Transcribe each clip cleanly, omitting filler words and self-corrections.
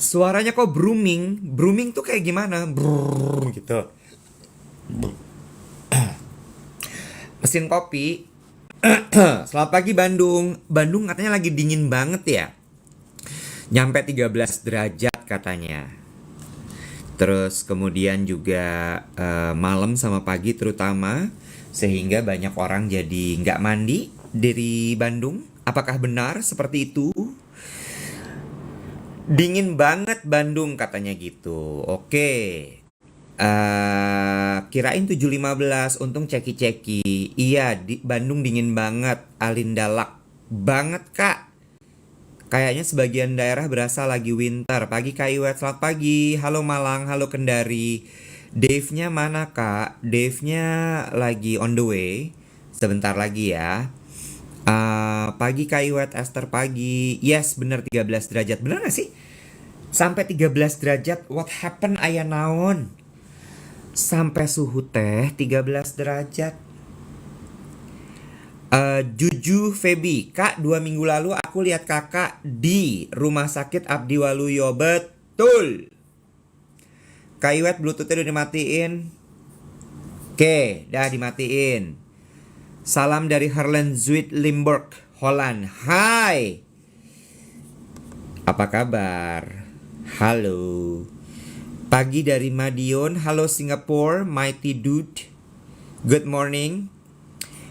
Suaranya kok booming? Booming tuh kayak gimana? Brrrr, gitu. Mesin kopi. Selamat pagi Bandung. Bandung katanya lagi dingin banget ya. Nyampe 13 derajat katanya. Terus kemudian juga malam sama pagi terutama, sehingga banyak orang jadi nggak mandi dari Bandung. Apakah benar seperti itu? Dingin banget Bandung katanya gitu. Oke. Kirain 7.15. Untung ceki-ceki. Iya, di Bandung dingin banget. Alindalak banget kak. Kayaknya sebagian daerah berasa lagi winter. Pagi Kak Iwet, selamat pagi. Halo Malang, halo Kendari. Dave-nya mana Kak? Dave-nya lagi on the way. Sebentar lagi ya. Pagi Kak Iwet, Esther pagi. Yes, bener 13 derajat. Bener gak sih? Sampai 13 derajat. What happened ayah naon? Sampai suhu teh 13 derajat. Juju Feby, Kak, 2 minggu lalu aku lihat kakak di Rumah Sakit Abdi Waluyo. Betul. Kak Iwet, Bluetooth-nya udah dimatiin. Oke, dah dimatiin. Salam dari Harlan Zuid Limburg, Holland. Hai. Apa kabar? Halo. Pagi dari Madiun. Halo Singapore, Mighty Dude. Good morning.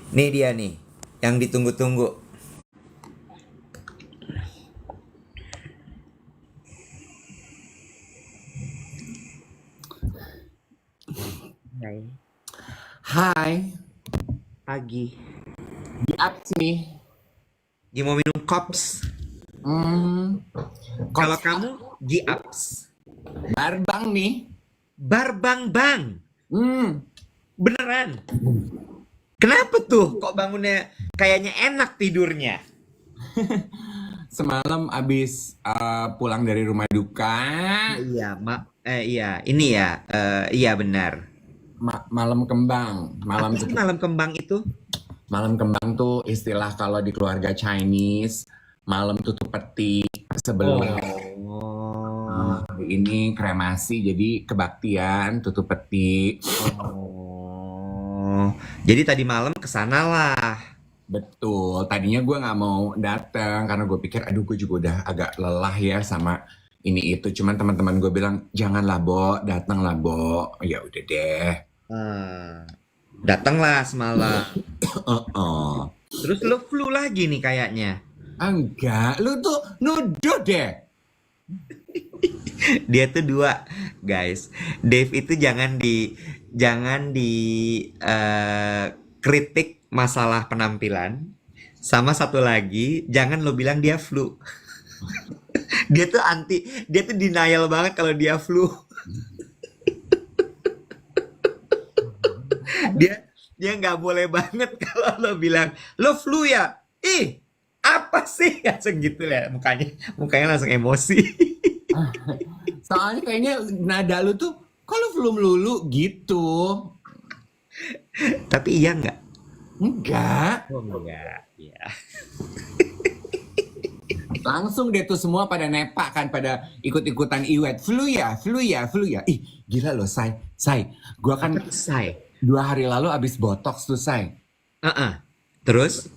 Nih dia nih, yang ditunggu-tunggu. Hai. Hai, Pagi. di apps nih. Dia mau minum kops. Hmm, Kalau Coach kamu G-Ups. Barbang nih. Barbang bang. Hmm, Beneran. Kenapa tuh? Kok bangunnya kayaknya enak tidurnya? Semalam abis pulang dari rumah duka, Iya, iya, ini ya, iya benar. malam kembang. Apa sih malam kembang itu? Malam kembang tuh istilah kalau di keluarga Chinese, malam tutup peti sebelum Oh. ini kremasi, jadi kebaktian tutup peti. Oh. Jadi tadi malam kesana lah. Betul, tadinya gue nggak mau datang karena gue pikir, aduh gue juga udah agak lelah ya sama ini itu. Cuman teman-teman gue bilang, janganlah Bo, datanglah Bo. Ya udah deh. Datanglah semalam. Oh, Terus lo flu lagi nih kayaknya. enggak, lu tuh nuduh deh. Dia tuh dua, guys. Dave itu jangan di kritik masalah penampilan. Sama satu lagi, jangan lo bilang dia flu. Dia tuh denial banget kalau dia flu. Dia dia nggak boleh banget kalau lo bilang lo flu ya. Ih, apa sih? Langsung gitu ya mukanya. Mukanya langsung emosi. Soalnya kayaknya nada lu tuh, kok lu belum lulu gitu. Tapi iya nggak? Enggak, Oh enggak. Iya. langsung deh tuh semua pada nepak kan, pada ikut-ikutan Iwet. Flu ya, flu ya, flu ya. Ih, gila loh, Say. Gua kan Apa tuh, Say? 2 hari lalu abis botox tuh, Say. Terus?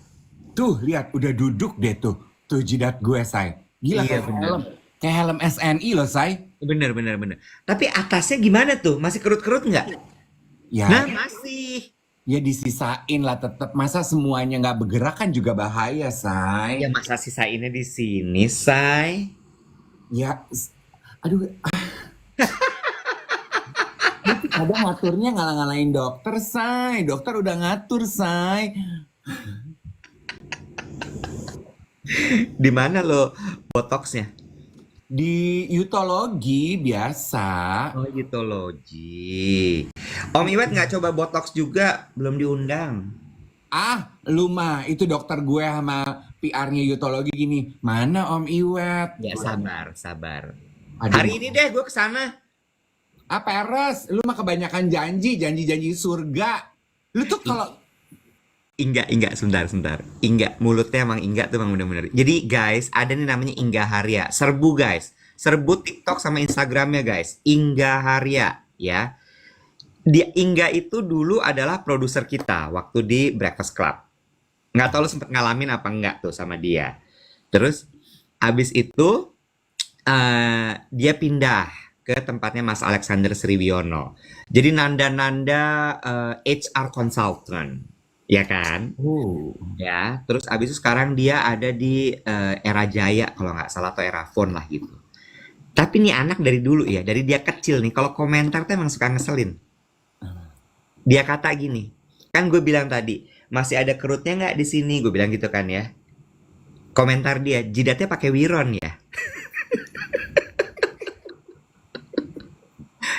Tuh, lihat udah duduk deh tuh. Tuh jidat gue, Say. Gila Iya kayak bener. helm. Kayak helm SNI loh, Say. Bener. Tapi atasnya gimana tuh? Masih kerut-kerut nggak? Nah, Ya, masih. ya disisain lah tetap. Masa semuanya nggak bergerak kan juga bahaya, Ya Say. masa sisainnya di sini, Say. Ya, aduh. Kadang ngaturnya ngalah-ngalahin dokter, Say. Dokter udah ngatur, Say. Di mana lo botoxnya? Di Utologi biasa. Oh, gitologi. Om Iwet nggak coba botox juga? Belum diundang. Ah, lu mah itu dokter gue sama PR-nya Utologi gini. Mana Om Iwet? Ya sabar. Aduh, Hari ini deh gue kesana. ah peres, lu mah kebanyakan janji surga. Lu tuh kalau Inga, sebentar. Inga, mulutnya emang Inga tuh emang bener-bener. Jadi guys, ada nih namanya Inga Haria. Serbu guys. Serbu TikTok sama Instagramnya guys. Ingga Haria ya. Dia Ingga itu dulu adalah produser kita waktu di Breakfast Club. Nggak tahu lu sempet ngalamin apa enggak tuh sama dia. Terus abis itu dia pindah ke tempatnya Mas Alexander Sriwiono. Jadi nanda-nanda HR consultant, ya kan? Ya, terus abis itu sekarang dia ada di Era Jaya kalau nggak salah atau Era Phone lah gitu. Tapi nih anak dari dulu ya, dari dia kecil nih, kalau komentar tuh emang suka ngeselin. Dia kata gini, kan gue bilang tadi, masih ada kerutnya nggak di sini? Gue bilang gitu kan ya. Komentar dia, jidatnya pakai wiron ya.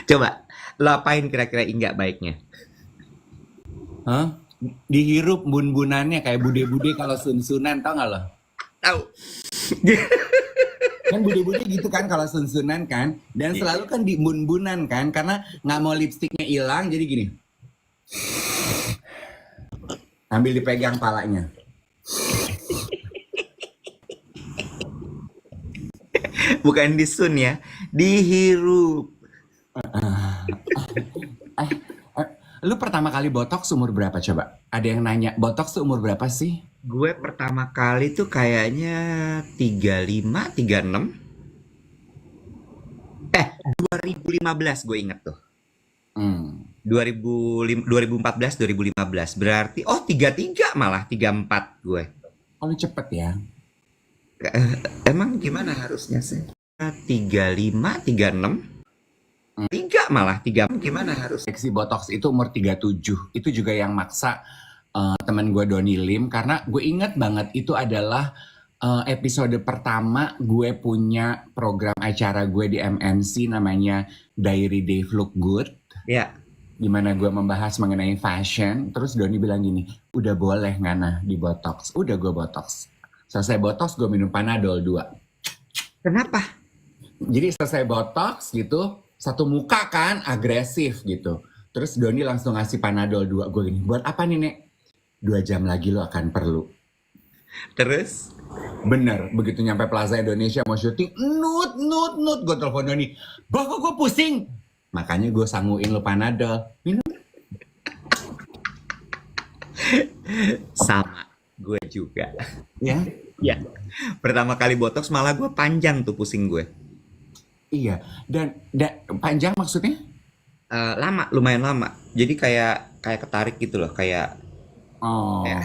Coba, lo apain kira-kira Ingga baiknya? Hah? Dihirup bun-bunannya kayak bude-bude kalau sun-sunan, tau gak lo? Tahu. Kan bude-bude gitu kan kalau sun-sunan kan. Dan selalu kan di bun-bunan kan. Karena gak mau lipstiknya hilang jadi gini. Ambil dipegang palanya. Bukan disun ya, dihirup. Lu pertama kali botox umur berapa coba? Ada yang nanya, botox tuh umur berapa sih? Gue pertama kali tuh kayaknya 35, 36. 2015 gue inget tuh. 2014, 2015. Berarti, 33 malah, 34 gue. Oh, lu cepet ya? Emang gimana harusnya sih? 35, 36. 3 malah, 3 gimana harus? Seksi botox itu umur 37. Itu juga yang maksa teman gue Doni Lim. Karena gue inget banget itu adalah episode pertama gue punya program acara gue di MNC namanya Diary Dave Look Good. Ya. Gimana gue membahas mengenai fashion. Terus Doni bilang gini, udah boleh Ngana di botox. Udah gue botox. Selesai botox gue minum Panadol 2. Kenapa? Jadi selesai botox gitu, satu muka kan agresif gitu. Terus Doni langsung ngasih Panadol 2. Gue gini, buat apa nih Nek? 2 jam lagi lo akan perlu. Terus? Bener, begitu nyampe Plaza Indonesia mau syuting, nut. Gue telepon Doni, bah kok gue pusing? Makanya gue sangguin lo Panadol. Minum. Sama, gue juga. Ya? Ya. Pertama kali botox malah gue panjang tuh pusing gue. Iya, dan panjang maksudnya? Lama, lumayan lama. Jadi kayak ketarik gitu loh, kayak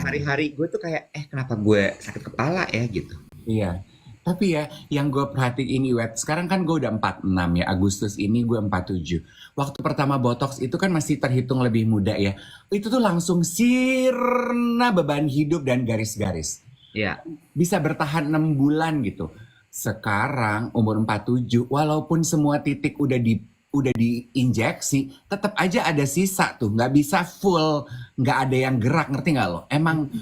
hari-hari gue tuh kayak kenapa gue sakit kepala ya gitu. Iya. Tapi ya yang gue perhatiin Iwet, sekarang kan gue udah 46 ya, Agustus ini gue 47. Waktu pertama botox itu kan masih terhitung lebih muda ya. Itu tuh langsung sirna beban hidup dan garis-garis. Iya. Bisa bertahan 6 bulan gitu. Sekarang umur 47, walaupun semua titik udah diinjeksi, tetap aja ada sisa tuh, nggak bisa full, nggak ada yang gerak, ngerti nggak lo? Emang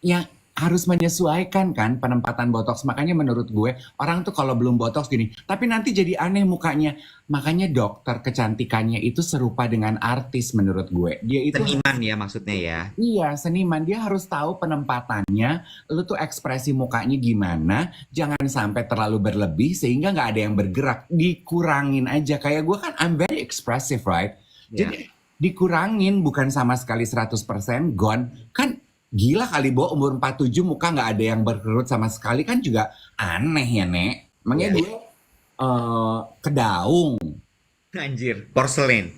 yang harus menyesuaikan kan penempatan botox. Makanya menurut gue orang tuh kalau belum botox gini, tapi nanti jadi aneh mukanya. Makanya dokter kecantikannya itu serupa dengan artis menurut gue. Dia itu Seniman ya maksudnya ya. iya, seniman. Dia harus tahu penempatannya. Lu tuh ekspresi mukanya gimana. Jangan sampai terlalu berlebih sehingga nggak ada yang bergerak. Dikurangin aja. Kayak gue kan I'm very expressive, right? Yeah. Jadi dikurangin bukan sama sekali 100% gone. Kan gila kali Bo, umur 47 muka nggak ada yang berkerut sama sekali kan juga aneh ya, Nek. Makanya gue kedaung. Anjir, porselen.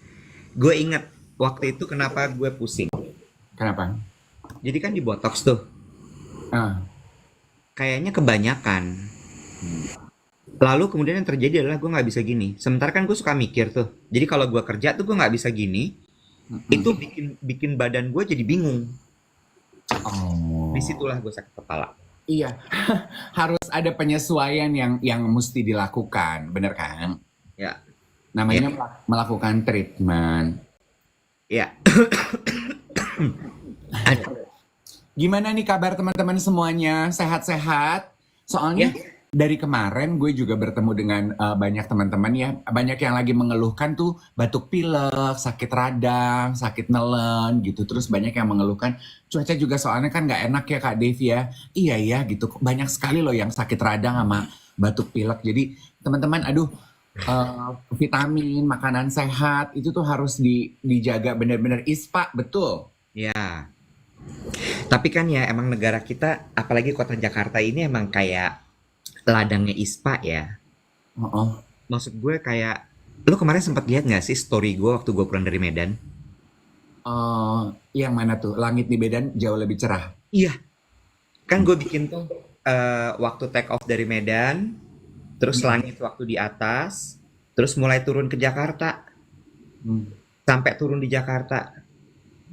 Gue inget waktu itu kenapa gue pusing. Kenapa? Jadi kan di botox tuh. Kayaknya kebanyakan. Lalu kemudian yang terjadi adalah gue nggak bisa gini. Sementara kan gue suka mikir tuh. Jadi kalau gue kerja tuh gue nggak bisa gini. Itu bikin badan gue jadi bingung. Disitulah gue sakit kepala. Iya, harus ada penyesuaian yang mesti dilakukan, bener kan? Ya. Namanya melakukan treatment. Ya. Gimana nih kabar teman-teman semuanya? Sehat-sehat? Soalnya dari kemarin gue juga bertemu dengan banyak teman-teman ya. Banyak yang lagi mengeluhkan tuh batuk pilek, sakit radang, sakit nelen gitu. Terus banyak yang mengeluhkan cuaca juga soalnya kan nggak enak ya Kak Devi ya. Iya ya gitu. Banyak sekali loh yang sakit radang sama batuk pilek. Jadi teman-teman, aduh, vitamin, makanan sehat itu tuh harus dijaga benar-benar. ISPA, betul. Ya. Tapi kan ya emang negara kita, apalagi kota Jakarta ini emang kayak ladangnya ISPA ya. Heeh. Maksud gue kayak, lu kemarin sempat lihat nggak sih story gue waktu gue pulang dari Medan? Eh, yang mana tuh? Langit di Medan jauh lebih cerah. Iya. Kan gue bikin tuh waktu take off dari Medan, terus Hmm. langit waktu di atas, terus mulai turun ke Jakarta, Hmm. sampai turun di Jakarta.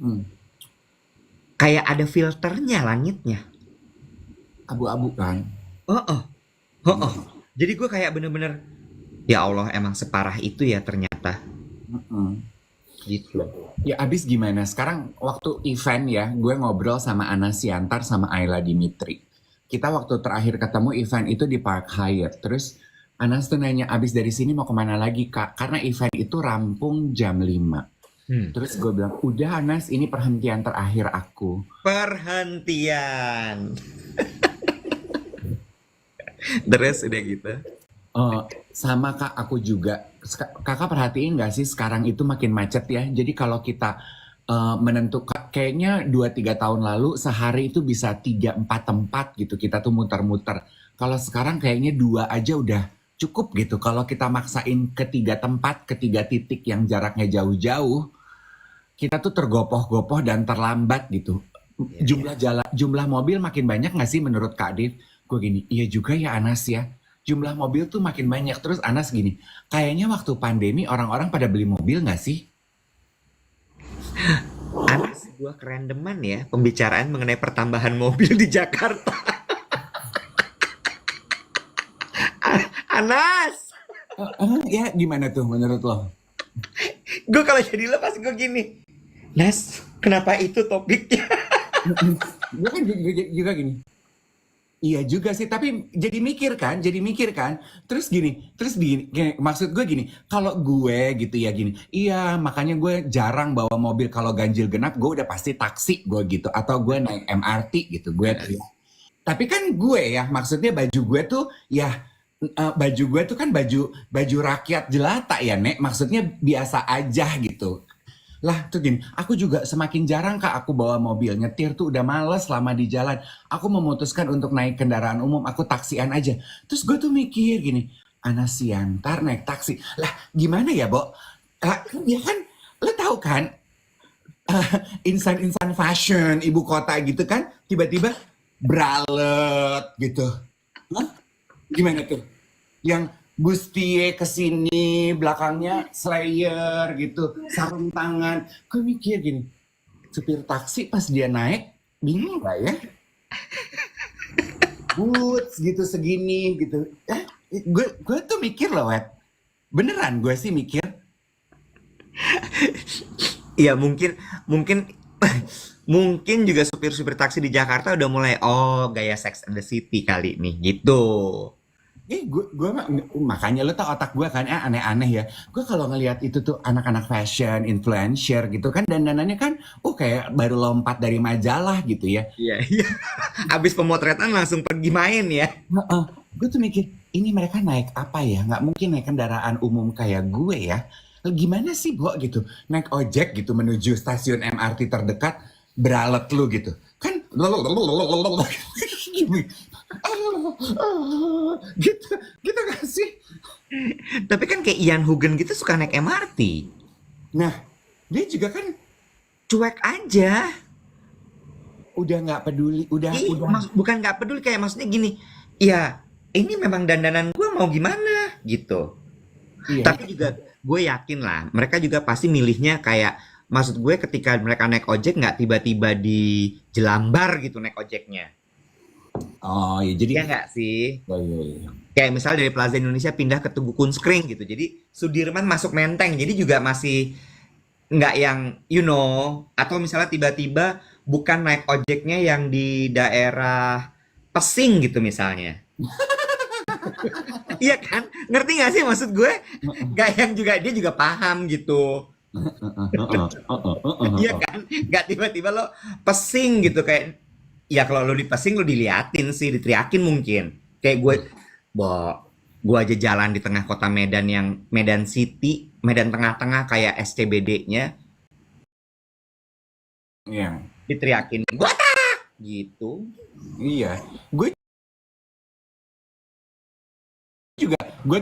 Hmm. Kayak ada filternya langitnya. Abu-abu kan? Oh, oh, oh, oh. Jadi gue kayak bener-bener, ya Allah emang separah itu ya ternyata. Mm-mm. Gitu. Ya abis gimana? Sekarang waktu event ya, gue ngobrol sama Ana Siantar sama Ayla Dimitri. Kita waktu terakhir ketemu event itu di Park Hyatt. Terus Anas tuh nanya, abis dari sini mau kemana lagi kak? Karena event itu rampung jam 5. Hmm. Terus gue bilang, udah Anas, ini perhentian terakhir aku. Perhentian. Terus udah gitu. Sama kak, aku juga. Kakak perhatiin gak sih sekarang itu makin macet ya? Jadi kalau kita menentukan, kayaknya 2-3 tahun lalu sehari itu bisa 3-4 tempat gitu. Kita tuh muter-muter. Kalau sekarang kayaknya 2 aja udah cukup gitu. Kalau kita maksain ke 3 tempat, ke 3 titik yang jaraknya jauh-jauh, kita tuh tergopoh-gopoh dan terlambat gitu. Jumlah mobil makin banyak nggak sih menurut Kak Div? Gue gini, iya juga ya Anas ya. Jumlah mobil tuh makin banyak. Terus Anas gini, kayaknya waktu pandemi orang-orang pada beli mobil nggak sih? Ada sebuah kerandoman ya pembicaraan mengenai pertambahan mobil di Jakarta. Anas, Ya gimana tuh menurut lo? gue kalau jadi lo pasti gue gini. Nas, kenapa itu topiknya? Gue kan juga gini. Iya juga sih, tapi jadi mikir kan, terus gini, maksud gue gini, kalau gue gitu ya gini, iya makanya gue jarang bawa mobil kalau ganjil genap, gue udah pasti taksi gue gitu, atau gue naik MRT gitu, gue tuh ya. Tapi kan gue ya, maksudnya baju gue tuh ya, baju gue tuh kan baju rakyat jelata ya Nek, maksudnya biasa aja gitu. Lah tuh gini, aku juga semakin jarang kak aku bawa mobil, nyetir tuh udah males lama di jalan. Aku memutuskan untuk naik kendaraan umum, aku taksian aja. Terus gue tuh mikir gini, Anas Siantar naik taksi. Lah gimana ya, Bo? Ya kan, lo tahu kan, insan-insan fashion ibu kota gitu kan, tiba-tiba bralette gitu. Hah? Gimana tuh? Yang bustier kesini, belakangnya slayer gitu, sarung tangan. Gue mikir gini, supir taksi pas dia naik, bingung gak ya? Boots gitu segini gitu. Gue tuh mikir loh, Wet. Beneran gue sih mikir. Iya mungkin mungkin mungkin juga supir-supir taksi di Jakarta udah mulai gaya Sex and the City kali nih gitu. Makanya lo tau otak gue kan aneh-aneh ya. Gue kalau ngelihat itu tuh anak-anak fashion, influencer gitu kan, dandanannya kan, kayak baru lompat dari majalah gitu ya. Iya, iya. Abis pemotretan langsung pergi main ya. Gue tuh mikir, ini mereka naik apa ya? Nggak mungkin naik kendaraan umum kayak gue ya. Gimana sih, Bo, gitu? Naik ojek gitu menuju stasiun MRT terdekat, beralet lu gitu. Kan, gitu, gitu gak sih? Tapi kan kayak Ian Hugen gitu suka naik MRT. Nah, dia juga kan Cuek aja. udah nggak peduli, udah. Bukan nggak peduli, kayak maksudnya gini. Ya, ini memang dandanan gue mau gimana gitu. Iya. Tapi juga gue yakin lah, mereka juga pasti milihnya kayak, maksud gue ketika mereka naik ojek nggak tiba-tiba di Jelambar gitu naik ojeknya. Oh ya jadi. Iya nggak sih? Iya. Kayak misalnya dari Plaza Indonesia pindah ke Tugu Kunskring gitu. Jadi Sudirman masuk Menteng. Jadi juga masih nggak yang atau misalnya tiba-tiba bukan naik ojeknya yang di daerah Pesing gitu misalnya. Iya kan? Ngerti nggak sih maksud gue? Nggak yang juga dia juga paham gitu. Iya kan? Nggak tiba-tiba lo Pesing gitu kayak, ya kalau lo di Pesing lo diliatin sih, diteriakin mungkin. Kayak Bo, gua aja jalan di tengah kota Medan yang Medan City, Medan tengah-tengah kayak SCBD-nya, Iya, diteriakin, gua gitu. iya. Gue gue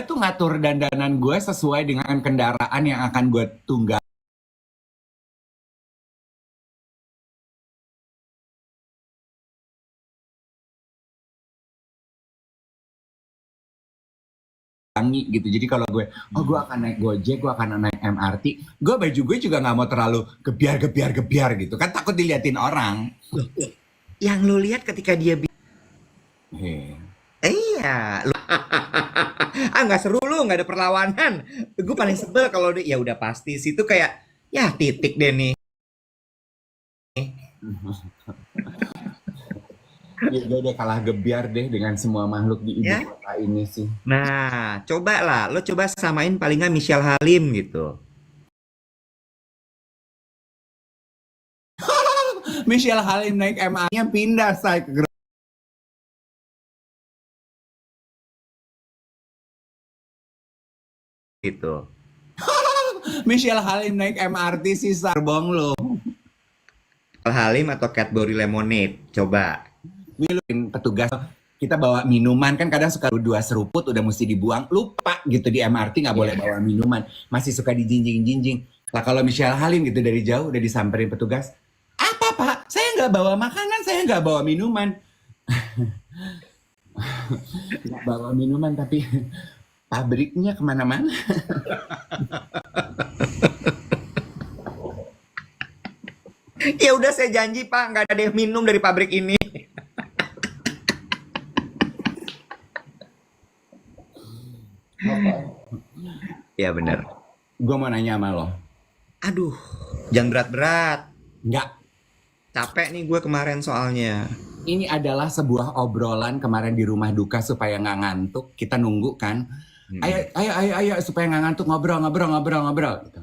tuh ngatur dandanan gue sesuai dengan kendaraan yang akan gue tunggangi gitu. Jadi kalau gue akan naik Gojek, gue akan naik MRT, baju gue juga nggak mau terlalu gebiar gitu. Kan takut diliatin orang. Yang lu lihat ketika dia Heh. iya, lu nggak seru lu, nggak ada perlawanan. Gue paling sebel kalau dia, ya udah pasti situ kayak ya titik deh nih. Ya, gue udah kalah gebiar deh dengan semua makhluk di ibu Ya. kota ini sih. Nah, coba lah, lo coba samain paling nggak Michelle Halim gitu. Michelle Halim naik MA-nya pindah saya ke Gitu. Michelle Halim naik MRT sih sarbong lo. Michelle Halim atau Cadbury Lemonade, coba. Miluin petugas kita bawa minuman kan kadang suka 2 seruput udah mesti dibuang lupa gitu di MRT nggak boleh Iya. bawa minuman masih suka dijinjing-jinjing lah kalau Michelle Halim gitu dari jauh udah disamperin petugas apa pak saya nggak bawa makanan saya nggak bawa minuman nggak bawa minuman tapi pabriknya kemana-mana. Ya udah saya janji Pak, nggak ada yang minum dari pabrik ini. Ya bener. Gue mau nanya sama lo Aduh, jangan berat-berat. nggak Capek nih gue kemarin soalnya. ini adalah sebuah obrolan kemarin di rumah duka supaya nggak ngantuk. Kita nunggu kan. Ayo supaya nggak ngantuk ngobrol gitu.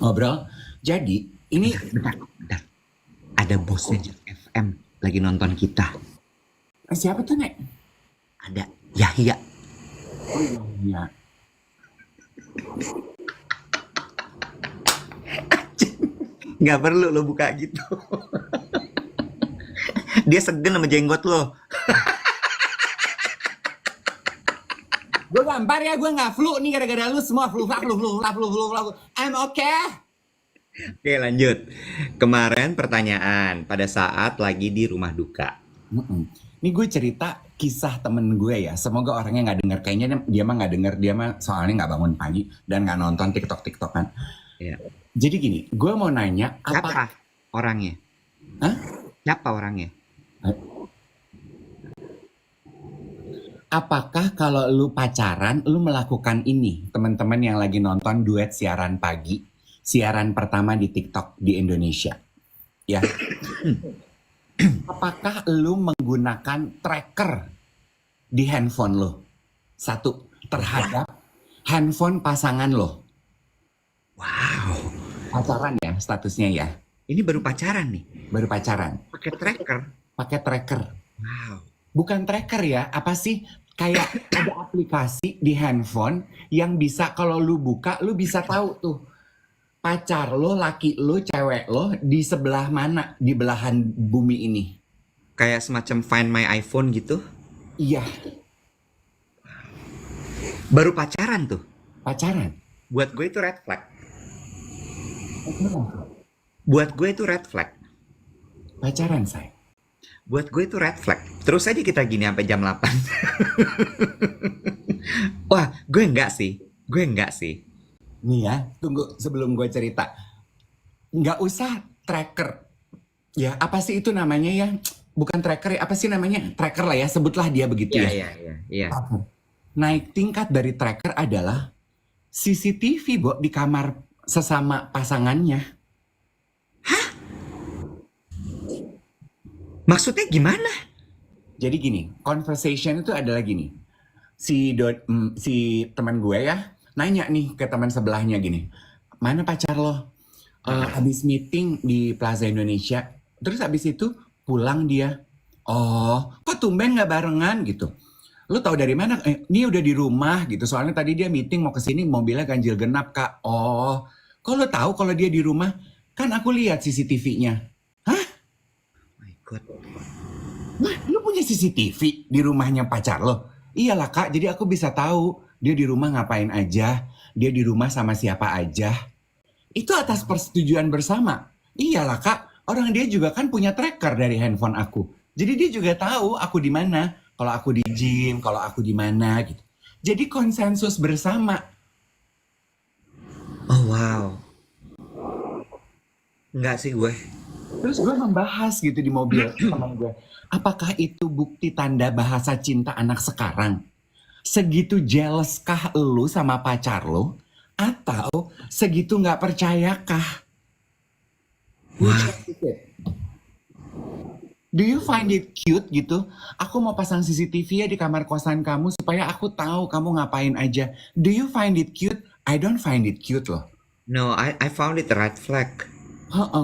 Ngobrol. Jadi ini Bentar. Ada bosnya Jack FM lagi nonton kita. siapa tuh Nek? Ada Yahya. Oh iya. Nggak perlu lo buka gitu. Dia segen sama jenggot lo. Gue gampar ya, gue nggak flu nih gara-gara lu semua flu. I'm okay. Oke lanjut. Kemarin pertanyaan pada saat lagi di rumah duka. Ini gue cerita kisah temen gue ya. Semoga orangnya nggak denger. Kayaknya dia mah nggak denger. Dia mah soalnya nggak bangun pagi dan nggak nonton TikTok kan. Ya. Jadi gini, gue mau nanya Siapa orangnya? Hah? Siapa orangnya? Apakah kalau lu pacaran, lu melakukan ini, teman-teman yang lagi nonton duet siaran pagi, siaran pertama di TikTok di Indonesia, ya? Apakah lu menggunakan tracker di handphone lu? Satu, terhadap handphone pasangan lo. Wow. Pacaran ya statusnya ya, Ini baru pacaran nih. baru pacaran. Pakai tracker. Pakai tracker. Wow. Bukan tracker ya, apa sih? Kayak ada aplikasi di handphone yang bisa kalau lu buka, lu bisa tahu tuh pacar lo, laki lo, cewek lo di sebelah mana di belahan bumi ini. Kayak semacam Find My iPhone gitu. Iya, Baru pacaran tuh. pacaran. Buat gue itu red flag. Buat gue itu red flag. Pacaran, say. Buat gue itu red flag. Terus aja kita gini sampai jam 8. Wah, gue enggak sih. Nih ya, tunggu sebelum gue cerita. Nggak usah tracker. Ya, apa sih itu namanya ya? Bukan tracker ya, apa sih namanya? Tracker lah ya, sebutlah dia begitu ya. Iya. Naik tingkat dari tracker adalah CCTV, Bo, di kamar sesama pasangannya. Maksudnya gimana? Jadi gini, conversation itu adalah gini. Si teman gue ya, nanya nih ke teman sebelahnya gini. Mana pacar lo? Habis meeting di Plaza Indonesia. Terus habis itu pulang dia. Oh, kok tumben nggak barengan gitu? Lu tahu dari mana? Ini udah di rumah gitu. Soalnya tadi dia meeting mau kesini mobilnya ganjil genap kak. Oh, kok lu tahu kalau dia di rumah? Kan aku lihat CCTV-nya. Hah? My God. Wah, lu punya CCTV di rumahnya pacar lo? Iyalah kak, jadi aku bisa tahu dia di rumah ngapain aja. Dia di rumah sama siapa aja. Itu atas persetujuan bersama. Iyalah kak, orang dia juga kan punya tracker dari handphone aku. Jadi dia juga tahu aku di mana. Kalau aku di gym, kalau aku di mana gitu. Jadi konsensus bersama. Oh wow. Enggak sih gue. Terus gue membahas gitu di mobil teman gue. Apakah itu bukti tanda bahasa cinta anak sekarang? Segitu jealous kah lu sama pacar lo? Atau segitu nggak percayakah? Which Wah. one is it? Do you find it cute gitu? Aku mau pasang CCTV ya di kamar kosan kamu supaya aku tahu kamu ngapain aja. Do you find it cute? I don't find it cute loh. No, I found it a red flag.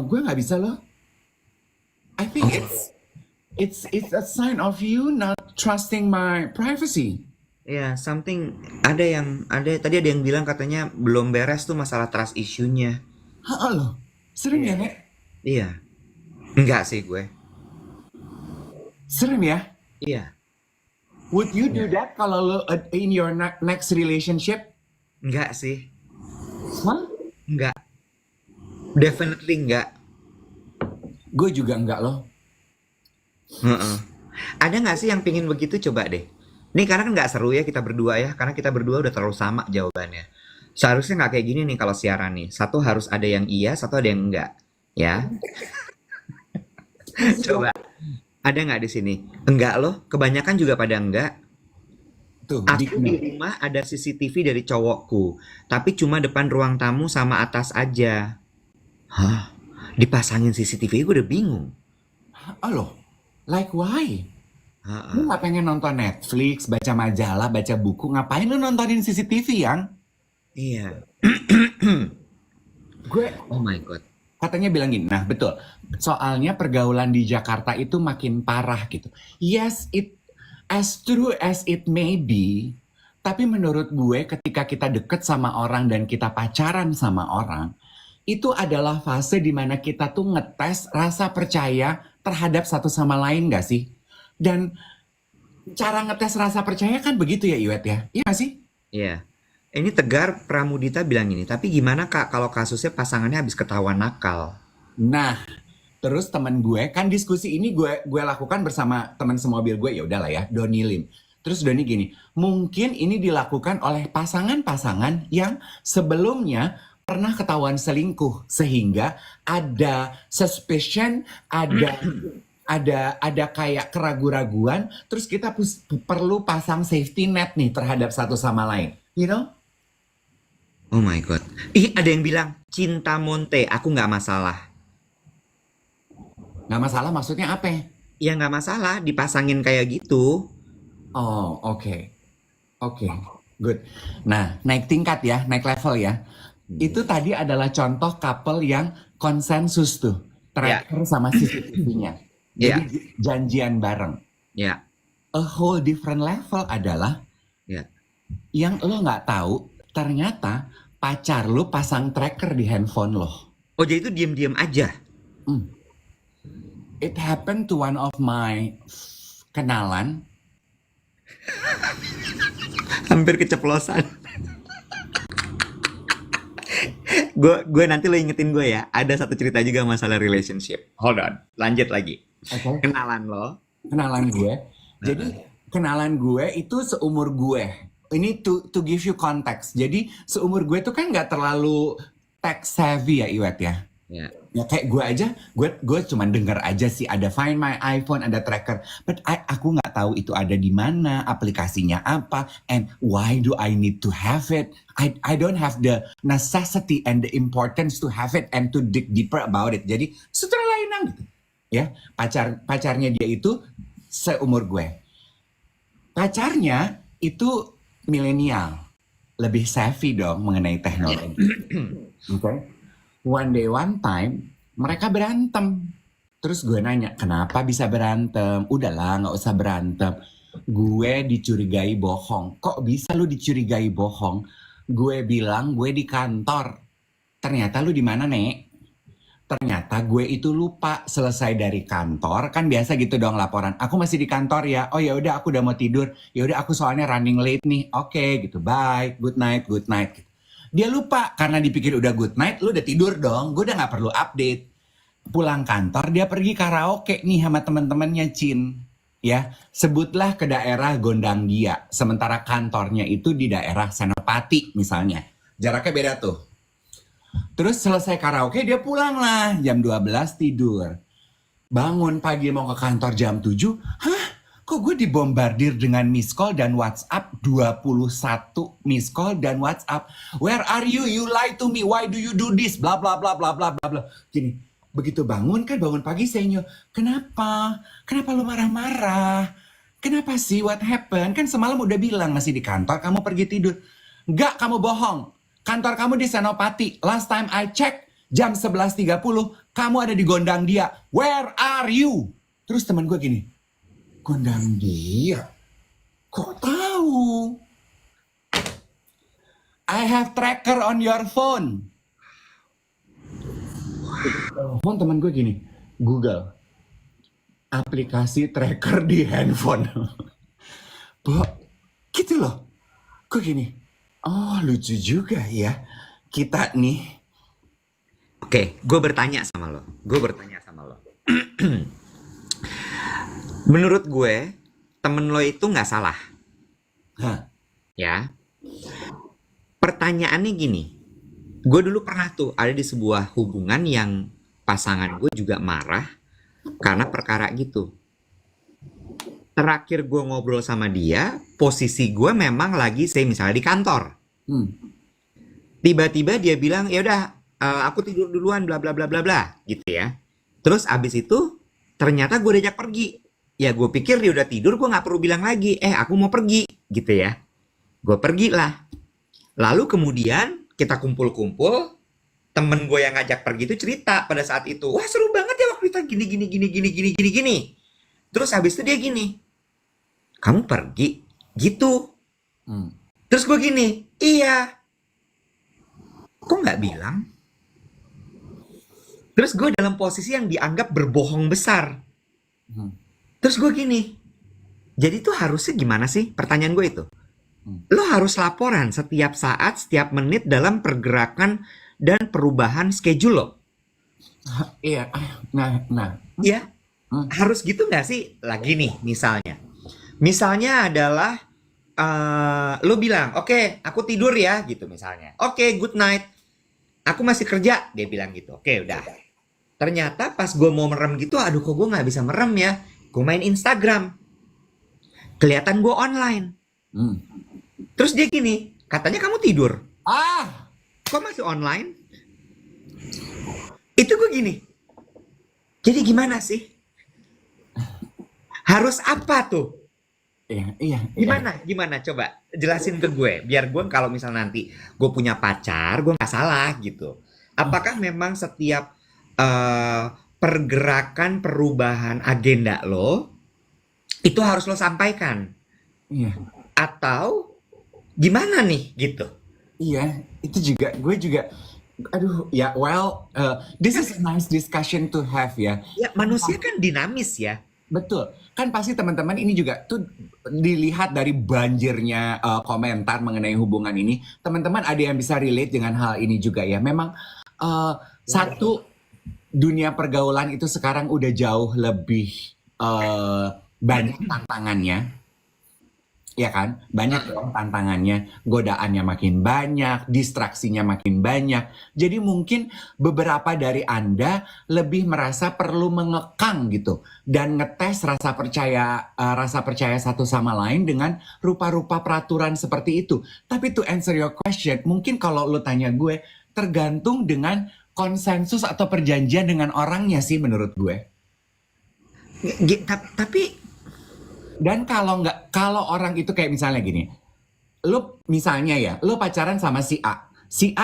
Gue nggak bisa loh. I think Oh. it's a sign of you not trusting my privacy. Ya, something ada tadi ada yang bilang katanya belum beres tuh masalah trust issue-nya. Loh. Serem ya, Nek? Iya. Enggak sih gue. Serem ya? Iya. Would you do that kalau lo in your next relationship? Enggak sih. Hah? Enggak. Definitely enggak. Gue juga enggak loh. Heeh. Ada nggak sih yang pingin begitu? Coba deh. Nih karena kan nggak seru ya kita berdua ya, karena kita berdua udah terlalu sama jawabannya. Seharusnya nggak kayak gini nih kalau siaran nih. Satu harus ada yang iya, satu ada yang enggak. Ya, coba. Ada nggak di sini? Enggak loh. Kebanyakan juga pada enggak. Tuh, Aku di rumah ada CCTV dari cowokku, tapi cuma depan ruang tamu sama atas aja. Hah? Dipasangin CCTV gue udah bingung. loh. Like why? Heeh. Lu nggak pengen nonton Netflix, baca majalah, baca buku, ngapain lu nontonin CCTV yang? Iya. Gue Oh my God. katanya bilang gini, nah betul. Soalnya pergaulan di Jakarta itu makin parah gitu. Yes, it as true as it may be, tapi menurut gue ketika kita deket sama orang dan kita pacaran sama orang, itu adalah fase dimana kita tuh ngetes rasa percaya terhadap satu sama lain gak sih? Dan cara ngetes rasa percaya kan begitu ya Iwet ya? Iya gak sih? Iya. Ini Tegar Pramudita bilang gini, tapi gimana Kak kalau kasusnya pasangannya habis ketahuan nakal? Nah, terus teman gue kan diskusi ini gue lakukan bersama teman semobil gue ya udahlah ya, Doni Lim. Terus Doni gini, mungkin ini dilakukan oleh pasangan-pasangan yang sebelumnya pernah ketahuan selingkuh sehingga ada suspicion, ada kayak keraguan-raguan, terus kita perlu pasang safety net nih terhadap satu sama lain. You know? Oh my God. Ih, ada yang bilang, cinta Monte, aku nggak masalah. Nggak masalah maksudnya apa? Ya nggak masalah, dipasangin kayak gitu. Oh, oke. Oke, good. Nah, naik tingkat ya, naik level ya. Itu tadi adalah contoh couple yang konsensus tuh. Ya, Tracker sama CCTV-nya. ya, Jadi janjian bareng. ya, A whole different level adalah ya. yang lo nggak tahu, ternyata pacar lo pasang tracker di handphone lo. Oh jadi itu diem-diem aja. It happened to one of my kenalan. Hampir keceplosan. Gue nanti lo ingetin gue ya. Ada satu cerita juga masalah relationship. Hold on, lanjut lagi. Oke. Kenalan lo. Kenalan gue. Jadi kenalan gue itu seumur gue. Ini to give you context. Jadi seumur gue tuh kan nggak terlalu tech savvy ya Iwet ya. Ya. Ya kayak gue aja, gue cuma denger aja sih ada Find My iPhone, ada tracker. But aku nggak tahu itu ada di mana, aplikasinya apa, and why do I need to have it? I don't have the necessity and the importance to have it and to dig deeper about it. Jadi sutra lainang gitu. Ya, pacarnya dia itu seumur gue. Pacarnya itu milenial, lebih savvy dong mengenai teknologi. Okay? One day, one time, mereka berantem. Terus gue nanya, kenapa bisa berantem? Udahlah, nggak usah berantem. Gue dicurigai bohong. Kok bisa lu dicurigai bohong? Gue bilang gue di kantor. Ternyata lu di mana, Nek? Ternyata gue itu lupa selesai dari kantor, kan biasa gitu dong laporan. Aku masih di kantor ya. Oh ya udah, aku udah mau tidur. Ya udah, aku soalnya running late nih. Oke, gitu. Bye. Good night, good night. Dia lupa karena dipikir udah good night, lu udah tidur dong. Gue udah nggak perlu update. Pulang kantor dia pergi karaoke nih sama teman-temannya Cin. Ya, sebutlah ke daerah Gondangdia. Sementara kantornya itu di daerah Senopati misalnya. Jaraknya beda tuh. Terus selesai karaoke dia pulang lah. Jam 12 tidur. Bangun pagi mau ke kantor jam 7. Hah? Kok gue dibombardir dengan miss call dan WhatsApp 21 miss call dan WhatsApp. Where are you? You lie to me. Why do you do this? Bla bla bla bla bla bla bla. Gini, begitu bangun pagi saya nyo. Kenapa? Kenapa lu marah-marah? Kenapa sih? What happened? Kan semalam udah bilang masih di kantor, kamu pergi tidur. Enggak, kamu bohong. Kantor kamu di Senopati. Last time I check, jam 11.30, kamu ada di Gondangdia. Where are you? Terus teman gue gini, Gondangdia? Kok tahu? I have tracker on your phone. Telepon teman gue gini, Google. Aplikasi tracker di handphone. Bo, gitu loh. Kok gini? Oh, lucu juga ya. Kita nih. Oke, gue bertanya sama lo. Menurut gue, temen lo itu nggak salah, Hah? ya. Pertanyaannya gini, gue dulu pernah tuh ada di sebuah hubungan yang pasangan gue juga marah karena perkara gitu. Terakhir gue ngobrol sama dia, posisi gue memang lagi stay misalnya di kantor. Tiba-tiba dia bilang, ya udah, aku tidur duluan, bla bla bla bla bla, gitu ya. Terus abis itu ternyata gue diajak pergi. Ya gue pikir dia udah tidur, gue nggak perlu bilang lagi, aku mau pergi, gitu ya. Gue pergilah. Lalu kemudian kita kumpul-kumpul, temen gue yang ngajak pergi itu cerita pada saat itu, wah seru banget ya waktu itu gini. Terus habis itu dia gini, kamu pergi? Gitu. Terus gue gini, iya. Kok nggak bilang? Terus gue dalam posisi yang dianggap berbohong besar. Terus gue gini, jadi tuh harusnya gimana sih? Pertanyaan gue itu. Lo harus laporan setiap saat, setiap menit dalam pergerakan dan perubahan schedule lo. Iya, nah. Iya, harus gitu nggak sih? Lagi nih, misalnya adalah lo bilang, oke, aku tidur ya, gitu misalnya. Oke, good night. Aku masih kerja, dia bilang gitu. Oke, udah. Ternyata pas gue mau merem gitu, aduh kok gue nggak bisa merem ya. Gue main Instagram. Kelihatan gue online. Terus dia gini, katanya kamu tidur. Kok masih online? Itu gue gini. Jadi gimana sih? Harus apa tuh? Iya. Gimana? Coba jelasin ke gue. Biar gue kalau misal nanti gue punya pacar, gue nggak salah gitu. Apakah memang setiap pergerakan perubahan agenda lo itu harus lo sampaikan? Iya. Atau gimana nih gitu? Iya, itu juga, gue juga, aduh, ya, this is a nice discussion to have ya. Ya manusia kan dinamis ya. Betul, kan pasti teman-teman ini juga tuh dilihat dari banjirnya komentar mengenai hubungan ini, teman-teman ada yang bisa relate dengan hal ini juga ya. Memang satu, dunia pergaulan itu sekarang udah jauh lebih banyak tantangannya. Ya kan, banyak dong tantangannya, godaannya makin banyak, distraksinya makin banyak. Jadi mungkin beberapa dari Anda lebih merasa perlu mengekang gitu dan ngetes rasa percaya satu sama lain dengan rupa-rupa peraturan seperti itu. Tapi to answer your question, mungkin kalau lo tanya gue, tergantung dengan konsensus atau perjanjian dengan orangnya sih menurut gue. Tapi Dan kalau orang itu kayak misalnya gini, lo misalnya ya, lo pacaran sama si A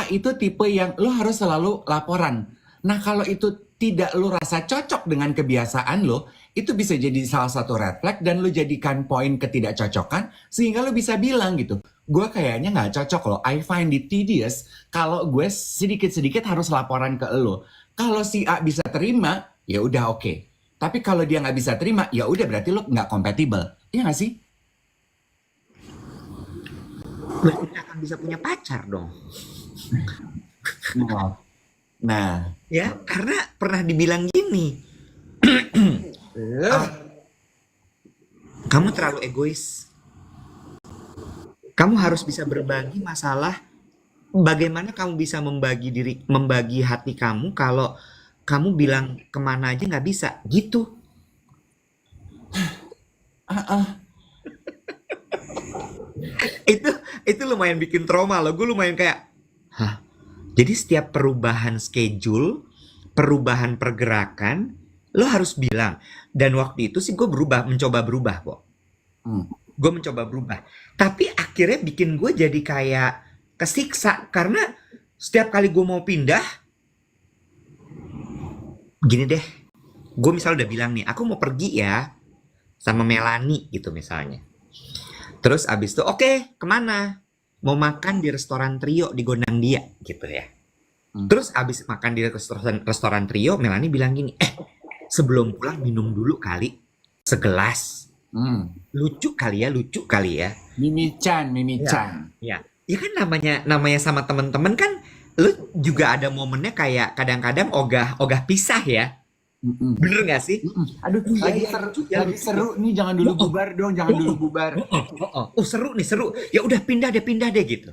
itu tipe yang lo harus selalu laporan. Nah kalau itu tidak lu rasa cocok dengan kebiasaan lo, itu bisa jadi salah satu red flag dan lu jadikan poin ketidakcocokan sehingga lu bisa bilang gitu, gue kayaknya nggak cocok loh, I find it tedious kalau gue sedikit-sedikit harus laporan ke lo. Kalau si A bisa terima, ya udah oke. Tapi kalau dia nggak bisa terima, ya udah berarti lo nggak compatible. Iya nggak sih? Berarti nggak akan bisa punya pacar dong. Nah, Ya, karena pernah dibilang gini, kamu terlalu egois. Kamu harus bisa berbagi masalah. Bagaimana kamu bisa membagi hati kamu kalau kamu bilang kemana aja nggak bisa, gitu. itu itu lumayan bikin trauma loh. Gue lumayan kayak, hah? Jadi setiap perubahan schedule, perubahan pergerakan, lo harus bilang. Dan waktu itu sih gue mencoba berubah kok. Gue mencoba berubah. Tapi akhirnya bikin gue jadi kayak kesiksa. Karena setiap kali gue mau pindah, gini deh. Gue misalnya udah bilang nih, aku mau pergi ya sama Melanie gitu misalnya. Terus abis itu, oke, kemana? Mau makan di restoran Trio di Gondang Dia gitu ya. Terus abis makan di restoran Trio, Melanie bilang gini, sebelum pulang minum dulu kali segelas. Lucu kali ya. Mimi-chan. Ya kan namanya sama temen-temen kan, lu juga ada momennya kayak kadang-kadang ogah pisah ya. Bener gak sih? Aduh, lagi seru nih, jangan dulu bubar dong, jangan dulu bubar. Oh, seru nih. Ya udah pindah deh gitu.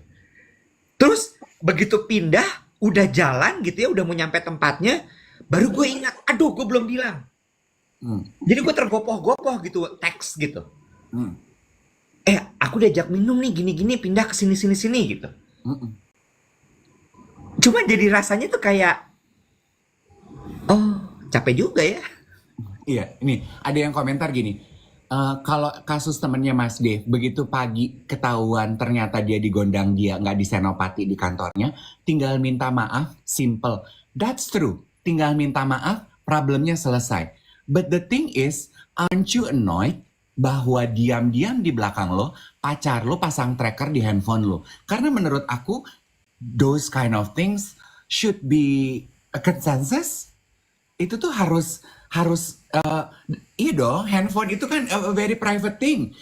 Terus begitu pindah, udah jalan gitu ya, udah mau nyampe tempatnya, baru gue ingat, aduh gue belum bilang. Jadi gue tergopoh-gopoh gitu, teks gitu. Aku diajak minum nih, gini-gini, pindah ke sini gitu. Cuma jadi rasanya tuh kayak, oh capek juga ya. Iya, ini ada yang komentar gini. Kalau kasus temennya Mas Dev, begitu pagi ketahuan ternyata dia digondang dia, nggak di Senopati di kantornya, tinggal minta maaf, simple. That's true. Tinggal minta maaf, problemnya selesai. But the thing is, aren't you annoyed bahwa diam-diam di belakang lo, pacar lo pasang tracker di handphone lo? Karena menurut aku, those kind of things should be a consensus. Itu tuh harus iya dong, handphone itu kan a very private thing.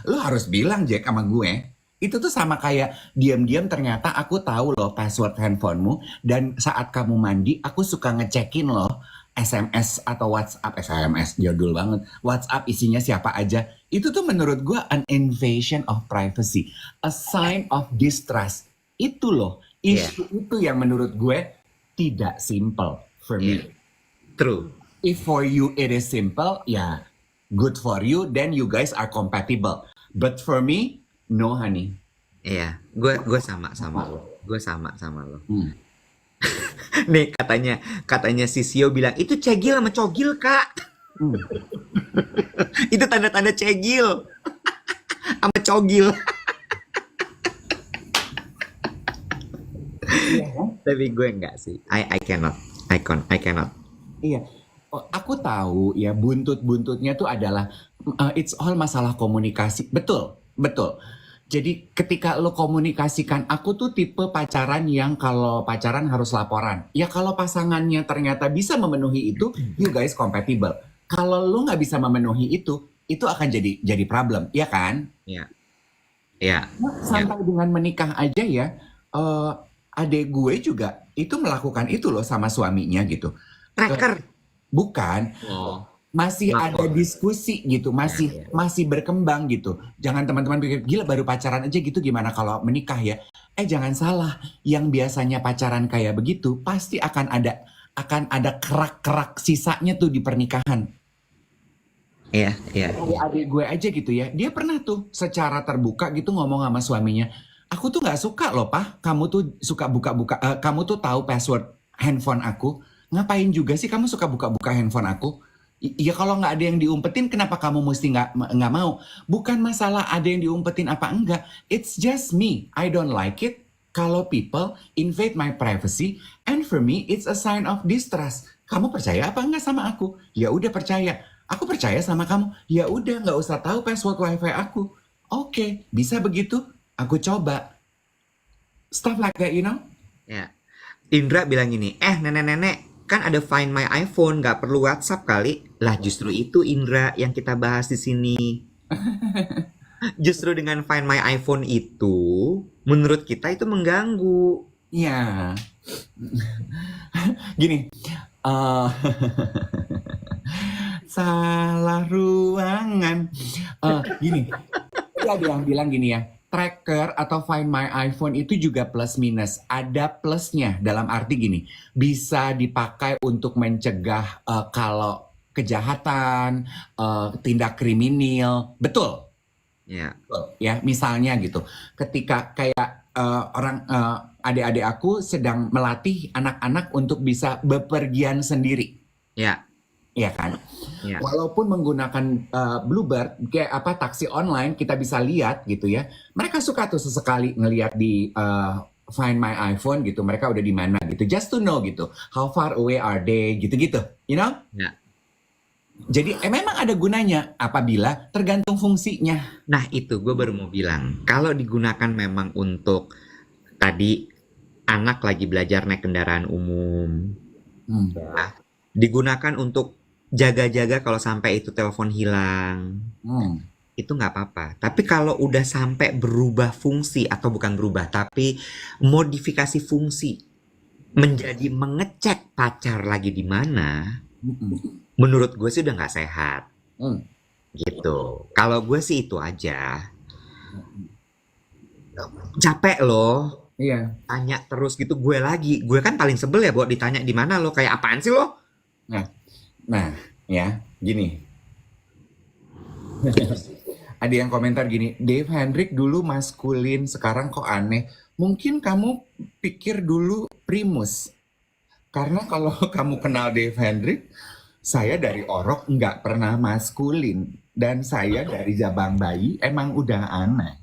Lo harus bilang Jack sama gue. Itu tuh sama kayak diam-diam ternyata aku tahu loh password handphonemu, dan saat kamu mandi aku suka ngecekin loh SMS atau WhatsApp. SMS jadul banget. WhatsApp isinya siapa aja. Itu tuh menurut gue an invasion of privacy, a sign of distrust. Itu loh, isu itu yang menurut gue tidak simple for me. True. If for you it is simple, ya good for you, then you guys are compatible. But for me, no honey. Iya, gue sama lo. Gue sama lo. Nih katanya Sisio bilang, itu cegil sama cogil, Kak. Itu tanda-tanda cegil sama cogil. Tapi gue enggak sih. I cannot. Iya, aku tahu ya, buntut-buntutnya tuh adalah it's all masalah komunikasi. Betul. Jadi ketika lo komunikasikan, aku tuh tipe pacaran yang kalau pacaran harus laporan. Ya kalau pasangannya ternyata bisa memenuhi itu, you guys compatible. Kalau lo nggak bisa memenuhi itu akan jadi problem, ya kan? Iya. Sampai dengan menikah aja ya, adek gue juga itu melakukan itu loh sama suaminya gitu. Tracker. Bukan. Masih ada diskusi gitu, masih berkembang gitu. Jangan teman-teman pikir gila baru pacaran aja gitu, gimana kalau menikah ya? Jangan salah, yang biasanya pacaran kayak begitu pasti akan ada kerak-kerak sisanya tuh di pernikahan. Iya. Adik gue aja gitu ya, dia pernah tuh secara terbuka gitu ngomong sama suaminya, aku tuh nggak suka loh Pak, kamu tuh suka buka-buka, kamu tuh tahu password handphone aku, ngapain juga sih kamu suka buka-buka handphone aku? Ya kalau nggak ada yang diumpetin, kenapa kamu mesti nggak mau? Bukan masalah ada yang diumpetin apa enggak. It's just me. I don't like it kalau people invade my privacy. And for me, it's a sign of distrust. Kamu percaya apa enggak sama aku? Ya udah percaya. Aku percaya sama kamu. Ya udah nggak usah tahu password wifi aku. Oke, bisa begitu? Aku coba. Stuff like that, you know? Ya. Indra bilang gini, nenek-nenek, kan ada Find My iPhone, nggak perlu WhatsApp kali. Lah justru itu Indra yang kita bahas di sini. Justru dengan Find My iPhone itu, menurut kita itu mengganggu. Ya, gini. eh, salah ruangan. Gini, ada yang bilang gini ya, tracker atau Find My iPhone itu juga plus minus. Ada plusnya dalam arti gini, bisa dipakai untuk mencegah kalau kejahatan, tindak kriminal, betul. Ya, Betul, ya misalnya gitu ketika kayak adik-adik aku sedang melatih anak-anak untuk bisa bepergian sendiri, ya, ya kan, ya. walaupun menggunakan Bluebird kayak apa taksi online kita bisa lihat gitu ya, mereka suka tuh sesekali ngelihat di Find My iPhone gitu, mereka udah di mana gitu, just to know gitu, how far away are they gitu-gitu, you know. Ya. Jadi memang ada gunanya apabila tergantung fungsinya. Nah itu gue baru mau bilang, kalau digunakan memang untuk tadi anak lagi belajar naik kendaraan umum, Hmm. ya, digunakan untuk jaga-jaga kalau sampai itu telepon hilang, Hmm. itu nggak apa-apa. Tapi kalau udah sampai berubah fungsi atau bukan berubah, tapi modifikasi fungsi menjadi mengecek pacar lagi di mana, Mm-mm. menurut gue sih udah nggak sehat. Hmm. Gitu. Kalau gue sih itu aja. Capek loh, Iya. tanya terus gitu gue lagi. Gue kan paling sebel ya buat ditanya di mana lo, kayak apaan sih lo? Nah, ya, gini. Ada yang komentar gini, Dave Hendrik dulu maskulin, sekarang kok aneh. Mungkin kamu pikir dulu primus. Karena kalau kamu kenal Dave Hendrik, saya dari orok nggak pernah maskulin. Dan saya dari jabang bayi emang udah aneh.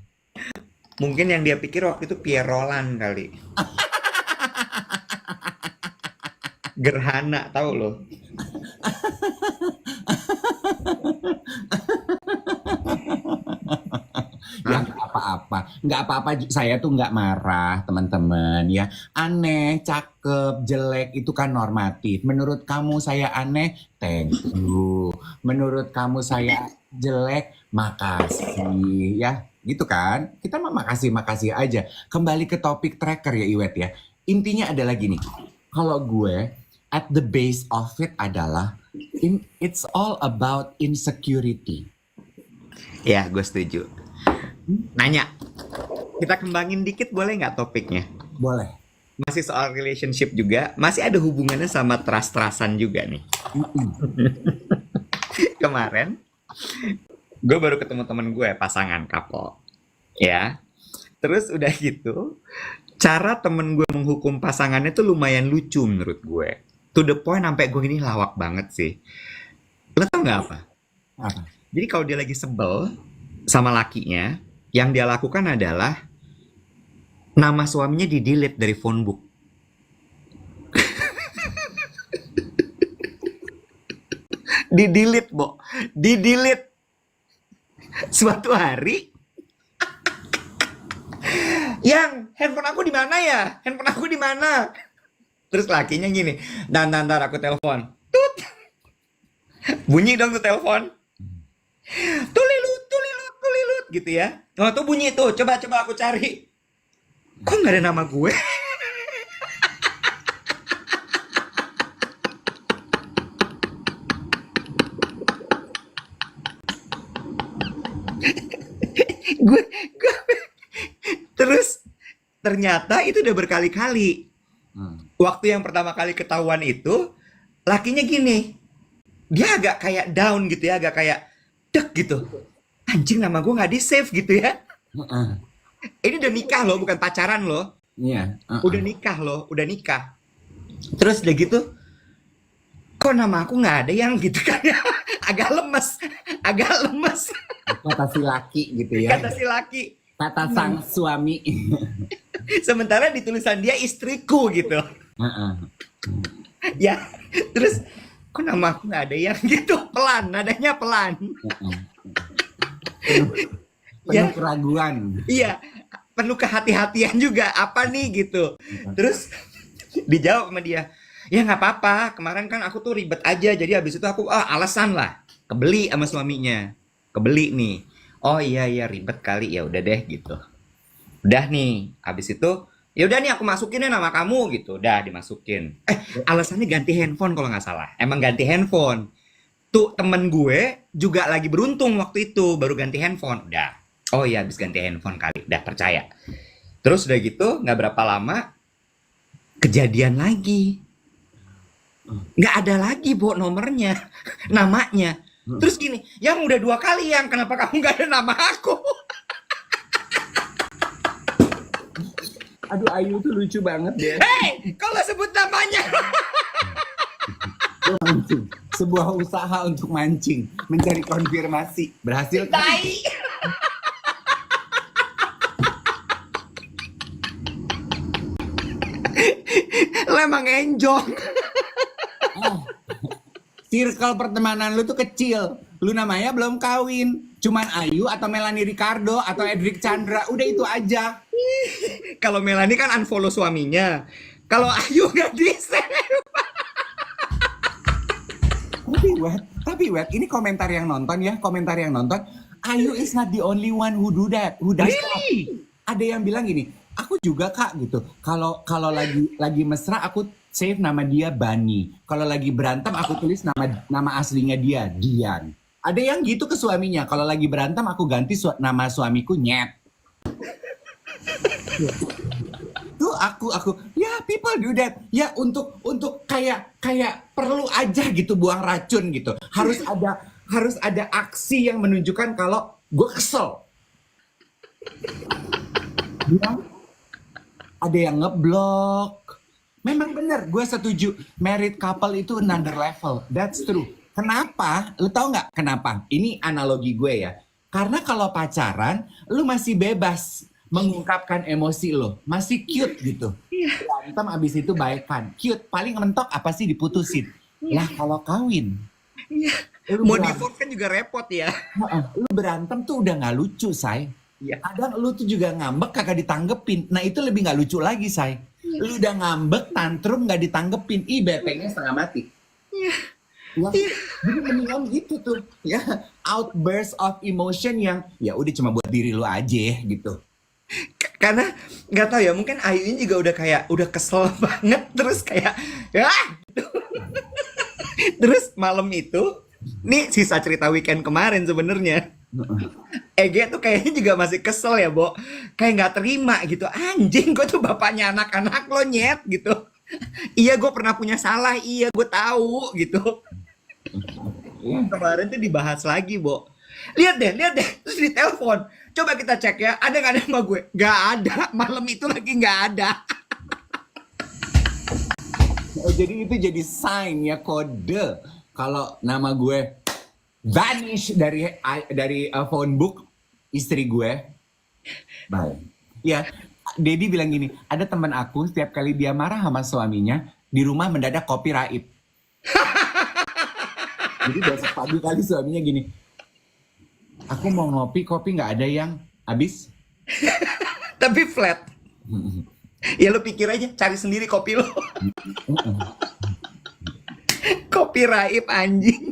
Mungkin yang dia pikir waktu itu Pierre Roland kali. Gerhana, tahu lo? Ya nggak apa-apa, nggak apa-apa. Saya tuh nggak marah, teman-teman ya. Aneh, cakep, jelek itu kan normatif. Menurut kamu saya aneh, thank you. Menurut kamu saya jelek, makasih ya. Gitu kan? Kita mah makasih aja. Kembali ke topik tracker ya Iwet ya. Intinya adalah gini. Kalau gue at the base of it adalah it's all about insecurity. Ya, gue setuju. Nanya, kita kembangin dikit boleh nggak topiknya? Boleh. Masih soal relationship juga, masih ada hubungannya sama trust-trustan juga nih. Kemarin, gue baru ketemu temen gue, pasangan couple. Ya, terus udah gitu, cara temen gue menghukum pasangannya tuh lumayan lucu menurut gue. To the point sampai gue gini lawak banget sih. Lo tau nggak apa? Apa? Jadi kalau dia lagi sebel sama lakinya, yang dia lakukan adalah nama suaminya di-delete dari phone book. Di-delete, Bo. Di-delete. Suatu hari, yang handphone aku di mana ya? Handphone aku di mana? Terus lakinya gini, ntar aku telepon. Tut. Bunyi dong tuh telepon. Tulilut gitu ya. Oh tuh bunyi tuh, coba aku cari. Kok nggak ada nama gue? gue terus ternyata itu udah berkali-kali. Waktu yang pertama kali ketahuan itu, lakinya gini, dia agak kayak down gitu ya, agak kayak dek gitu. Anjing, nama gue nggak di save gitu ya. Ini udah nikah loh, bukan pacaran loh. Iya. Udah nikah loh, udah nikah. Terus udah gitu, kok nama aku nggak ada yang gitu kan ya. Agak lemes. Kata si laki gitu ya. Kata si laki. Kata sang suami. Sementara di tulisan dia istriku gitu. Ya, Terus kok nama aku nggak ada yang gitu, pelan, nadanya pelan. Penuh, penuh Ya, keraguan. iya, penuh kehati-hatian juga. Apa nih gitu. Terus dijawab sama dia, ya nggak apa-apa. Kemarin kan aku tuh ribet aja. Jadi habis itu aku alasan lah. Kebeli sama suaminya. Kebeli nih. Oh iya iya ribet kali ya udah deh gitu. Udah nih. Habis itu ya udah nih aku masukin deh nama kamu gitu. Udah dimasukin. Alasannya ganti handphone kalau nggak salah. Emang ganti handphone. Tuh temen gue juga lagi beruntung waktu itu baru ganti handphone. Udah. Oh iya habis ganti handphone kali. Udah percaya. Terus udah gitu nggak berapa lama kejadian lagi. Nggak ada lagi Bo nomornya, namanya. Terus gini, yang udah 2 kali yang kenapa kamu nggak ada nama aku? Aduh, Ayu tuh lucu banget deh. Hei, kalau sebut namanya. Dia mancing. Sebuah usaha untuk mancing, mencari konfirmasi. Berhasil kan? Tai. Lo emang enjong. Oh, circle pertemanan lu tuh kecil. Lu namanya belum kawin. Cuman Ayu atau Melanie Ricardo atau Edric Chandra. Udah itu aja. Kalau Melanie kan unfollow suaminya. Kalau Ayu nggak di-save. Tapi wet, ini komentar yang nonton ya, komentar yang nonton. Ayu is not the only one who does that. Really? Ada yang bilang gini, aku juga Kak gitu. Kalau lagi mesra aku save nama dia Bani. Kalau lagi berantem aku tulis nama aslinya dia Dian. Ada yang gitu ke suaminya. Kalau lagi berantem aku ganti nama suamiku Nyet. Tuh aku ya people do that. Ya untuk kayak perlu aja gitu buang racun gitu. Harus ada aksi yang menunjukkan kalau gue kesel. Bilang ada yang ngeblok. Memang bener, gue setuju. Married couple itu another level. That's true. Kenapa? Lu tau nggak kenapa? Ini analogi gue ya. Karena kalau pacaran, lu masih bebas mengungkapkan emosi lo. Masih cute gitu. Berantem abis itu baikan. Cute. Paling mentok apa sih diputusin. Lah kalau kawin. Lu Mau berantem, divorce kan juga repot ya. lu berantem tuh udah nggak lucu, say. Iya. Kadang lu tuh juga ngambek kagak ditanggepin. Nah itu lebih nggak lucu lagi, say. Lu udah ngambek, tantrum nggak ditanggepin. Ih, bete-nya setengah mati. Ya, jadi mendingan gitu tuh. Ya, outburst of emotion yang ya udah cuma buat diri lu aja gitu. Karena nggak tahu ya mungkin Ayu ini juga udah kesel banget terus kayak ya gitu. Terus malam itu nih sisa cerita weekend kemarin sebenarnya Ege tuh kayaknya juga masih kesel ya Bo, kayak nggak terima gitu, anjing gue tuh bapaknya anak-anak lo Nyet gitu. Iya gue pernah punya salah, iya gue tahu gitu. Kemarin tuh dibahas lagi Bo, lihat deh terus ditelepon, coba kita cek ya ada nggak ada sama gue, nggak ada, malam itu lagi nggak ada. Oh, jadi itu jadi sign ya, kode kalau nama gue vanish dari phone book istri gue. Bye. Ya, Dedi bilang gini, ada teman aku setiap kali dia marah sama suaminya di rumah mendadak kopi raib. Jadi besok pagi kali suaminya gini, aku mau ngopi, kopi nggak ada yang habis. Tapi flat. Ya lo pikir aja, cari sendiri kopi lo. Kopi raib anjing.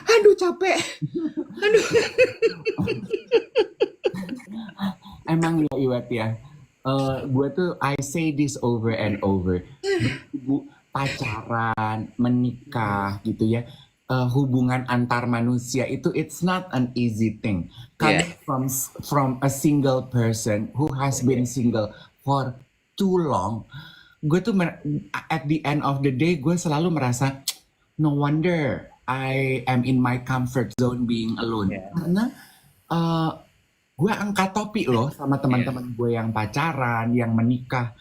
Aduh capek. Aduh. Emang ya Iwet ya, gue tuh I say this over and over. Pacaran, menikah gitu ya, hubungan antar manusia itu it's not an easy thing. Coming from a single person who has been single for too long, gue tuh at the end of the day gue selalu merasa no wonder I am in my comfort zone being alone. Karena gue angkat topi loh sama teman-teman gue yang pacaran, yang menikah.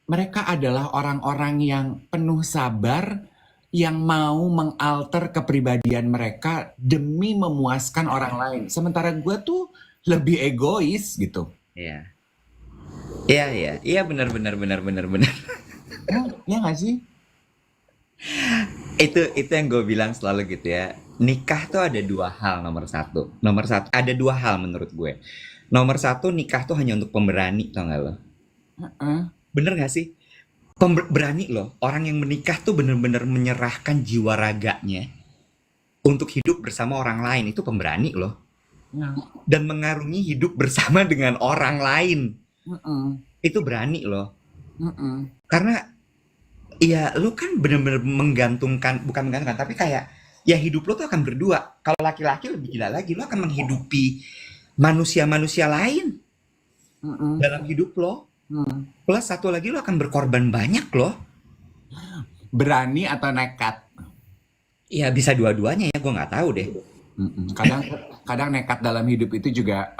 Mereka adalah orang-orang yang penuh sabar, yang mau mengalter kepribadian mereka demi memuaskan orang lain. Sementara gue tuh lebih egois gitu. Iya. Iya, iya, iya, benar, benar, benar, benar, benar. Ya, ya nggak sih? Itu yang gue bilang selalu gitu ya. Nikah tuh ada dua hal nomor satu. Nomor satu ada dua hal menurut gue. Nomor satu, nikah tuh hanya untuk pemberani, tau gak lo? Heeh. Bener gak sih? Berani loh. Orang yang menikah tuh bener-bener menyerahkan jiwa raganya untuk hidup bersama orang lain. Itu pemberani loh. Ya. Dan mengarungi hidup bersama dengan orang lain. Heeh. Itu berani loh. Heeh. Karena ya lu kan bener-bener menggantungkan, bukan menggantungkan, tapi kayak ya hidup lo tuh akan berdua. Kalau laki-laki lebih gila lagi, lo akan menghidupi manusia-manusia lain Heeh. dalam hidup lo. Heeh. Plus satu lagi, lo akan berkorban banyak loh. Berani atau nekat? Ya bisa dua-duanya ya, gue nggak tahu deh. Mm-mm. Kadang nekat dalam hidup itu juga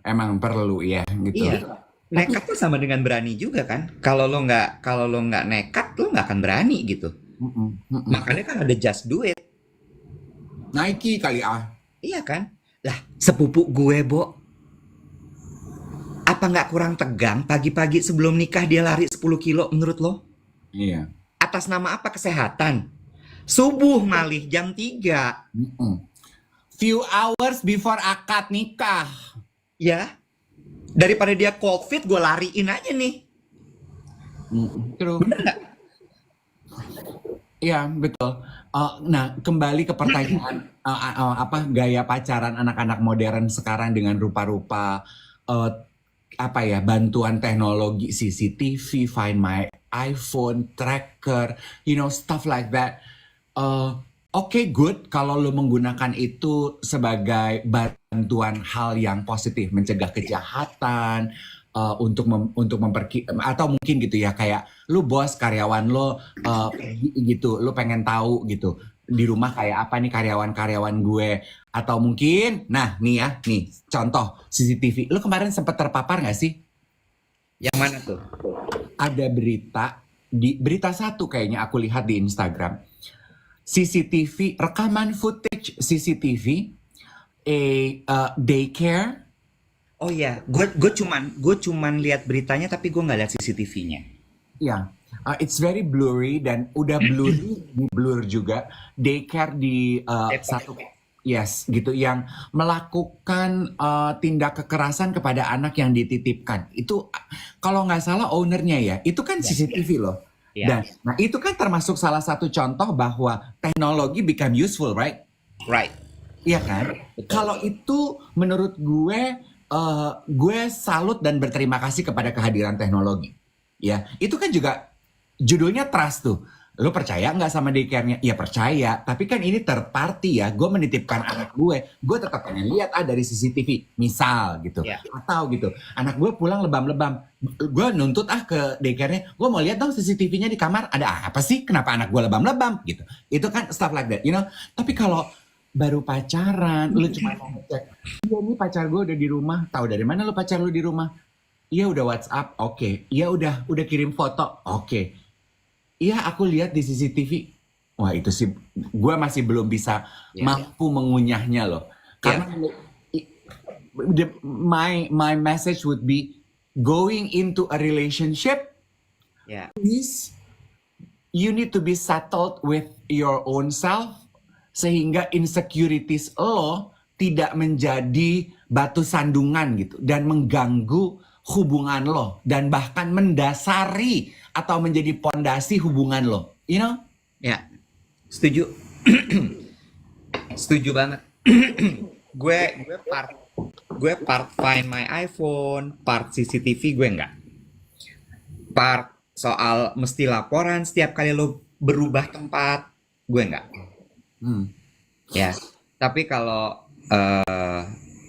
emang perlu ya gitu. Iya, nekat tuh sama dengan berani juga kan. Kalau lo nggak nekat, lo nggak akan berani gitu. Mm-mm. Mm-mm. Makanya kan ada just do it. Nike kali ah. Iya kan? Lah, sepupu gue, Bo. Apa nggak kurang tegang pagi-pagi sebelum nikah dia lari 10 kilo menurut lo? Iya. Atas nama apa? Kesehatan. Subuh malih jam 3. Mm-mm. Few hours before akad nikah. Ya, daripada dia cold feet, gue lariin aja nih. True. Iya betul. Nah kembali ke pertanyaan apa gaya pacaran anak-anak modern sekarang dengan rupa-rupa apa ya bantuan teknologi CCTV, Find My iPhone, tracker, stuff like that. Oke, good kalau lo menggunakan itu sebagai bantuan hal yang positif, mencegah kejahatan, untuk atau mungkin gitu ya kayak lu bos karyawan lo gitu, lu pengen tahu gitu di rumah kayak apa nih karyawan-karyawan gue, atau mungkin nih contoh CCTV. Lu kemarin sempat terpapar nggak sih? Yang mana tuh? Ada berita satu kayaknya aku lihat di Instagram. CCTV, rekaman footage CCTV, daycare. Oh iya, gue cuman lihat beritanya tapi gue nggak lihat CCTV-nya. Ya, it's very blurry dan udah blurry di blur juga. Daycare di satu, yes, gitu, yang melakukan tindak kekerasan kepada anak yang dititipkan. Itu kalau nggak salah ownernya ya, itu kan CCTV loh. Ya. Dan, nah itu kan termasuk salah satu contoh bahwa teknologi become useful, right? Right. Iya kan? Kalau itu menurut gue salut dan berterima kasih kepada kehadiran teknologi. Ya, itu kan juga judulnya trust tuh. Lo percaya nggak sama daycare-nya? Ya percaya, tapi kan ini third party ya. Gue menitipkan anak gue tetap pengen lihat dari CCTV, misal gitu. Ya. Atau gitu, anak gue pulang lebam-lebam. Gue nuntut ke daycare-nya, gue mau lihat dong CCTV-nya di kamar. Ada apa sih? Kenapa anak gue lebam-lebam? Gitu. Itu kan stuff like that, Tapi kalau baru pacaran, lu cuma cek, iya nih pacar gue udah di rumah. Tahu dari mana lu pacar lu di rumah? Iya udah WhatsApp, oke. Iya udah kirim foto, oke. Iya aku lihat di CCTV. Wah itu sih, gue masih belum bisa mampu mengunyahnya loh. Karena my message would be going into a relationship. Please, you need to be settled with your own self. Sehingga insecurities lo tidak menjadi batu sandungan gitu. Dan mengganggu hubungan lo. Dan bahkan mendasari atau menjadi pondasi hubungan lo. Ya, setuju. Setuju banget. gue part Find My iPhone, part CCTV gue enggak. Part soal mesti laporan setiap kali lo berubah tempat, gue enggak. Ya, tapi kalau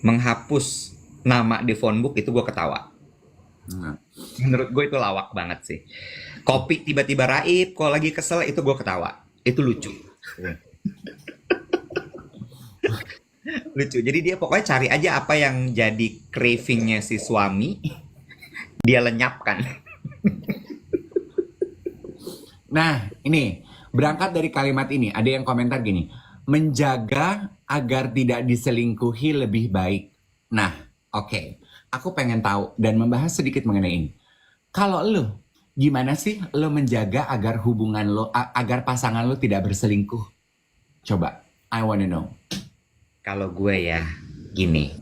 menghapus nama di phonebook itu gue ketawa. Menurut gue itu lawak banget sih. Kopi tiba-tiba raib, kalau lagi kesel itu gue ketawa. Itu lucu. Lucu. Jadi dia pokoknya cari aja apa yang jadi cravingnya si suami, dia lenyapkan. Nah, ini berangkat dari kalimat ini, ada yang komentar gini, menjaga agar tidak diselingkuhi lebih baik. Nah, oke. aku pengen tahu dan membahas sedikit mengenai ini. Kalau lu, gimana sih lu menjaga agar hubungan lo, agar pasangan lo tidak berselingkuh? Coba, I wanna know. Kalau gue ya, gini.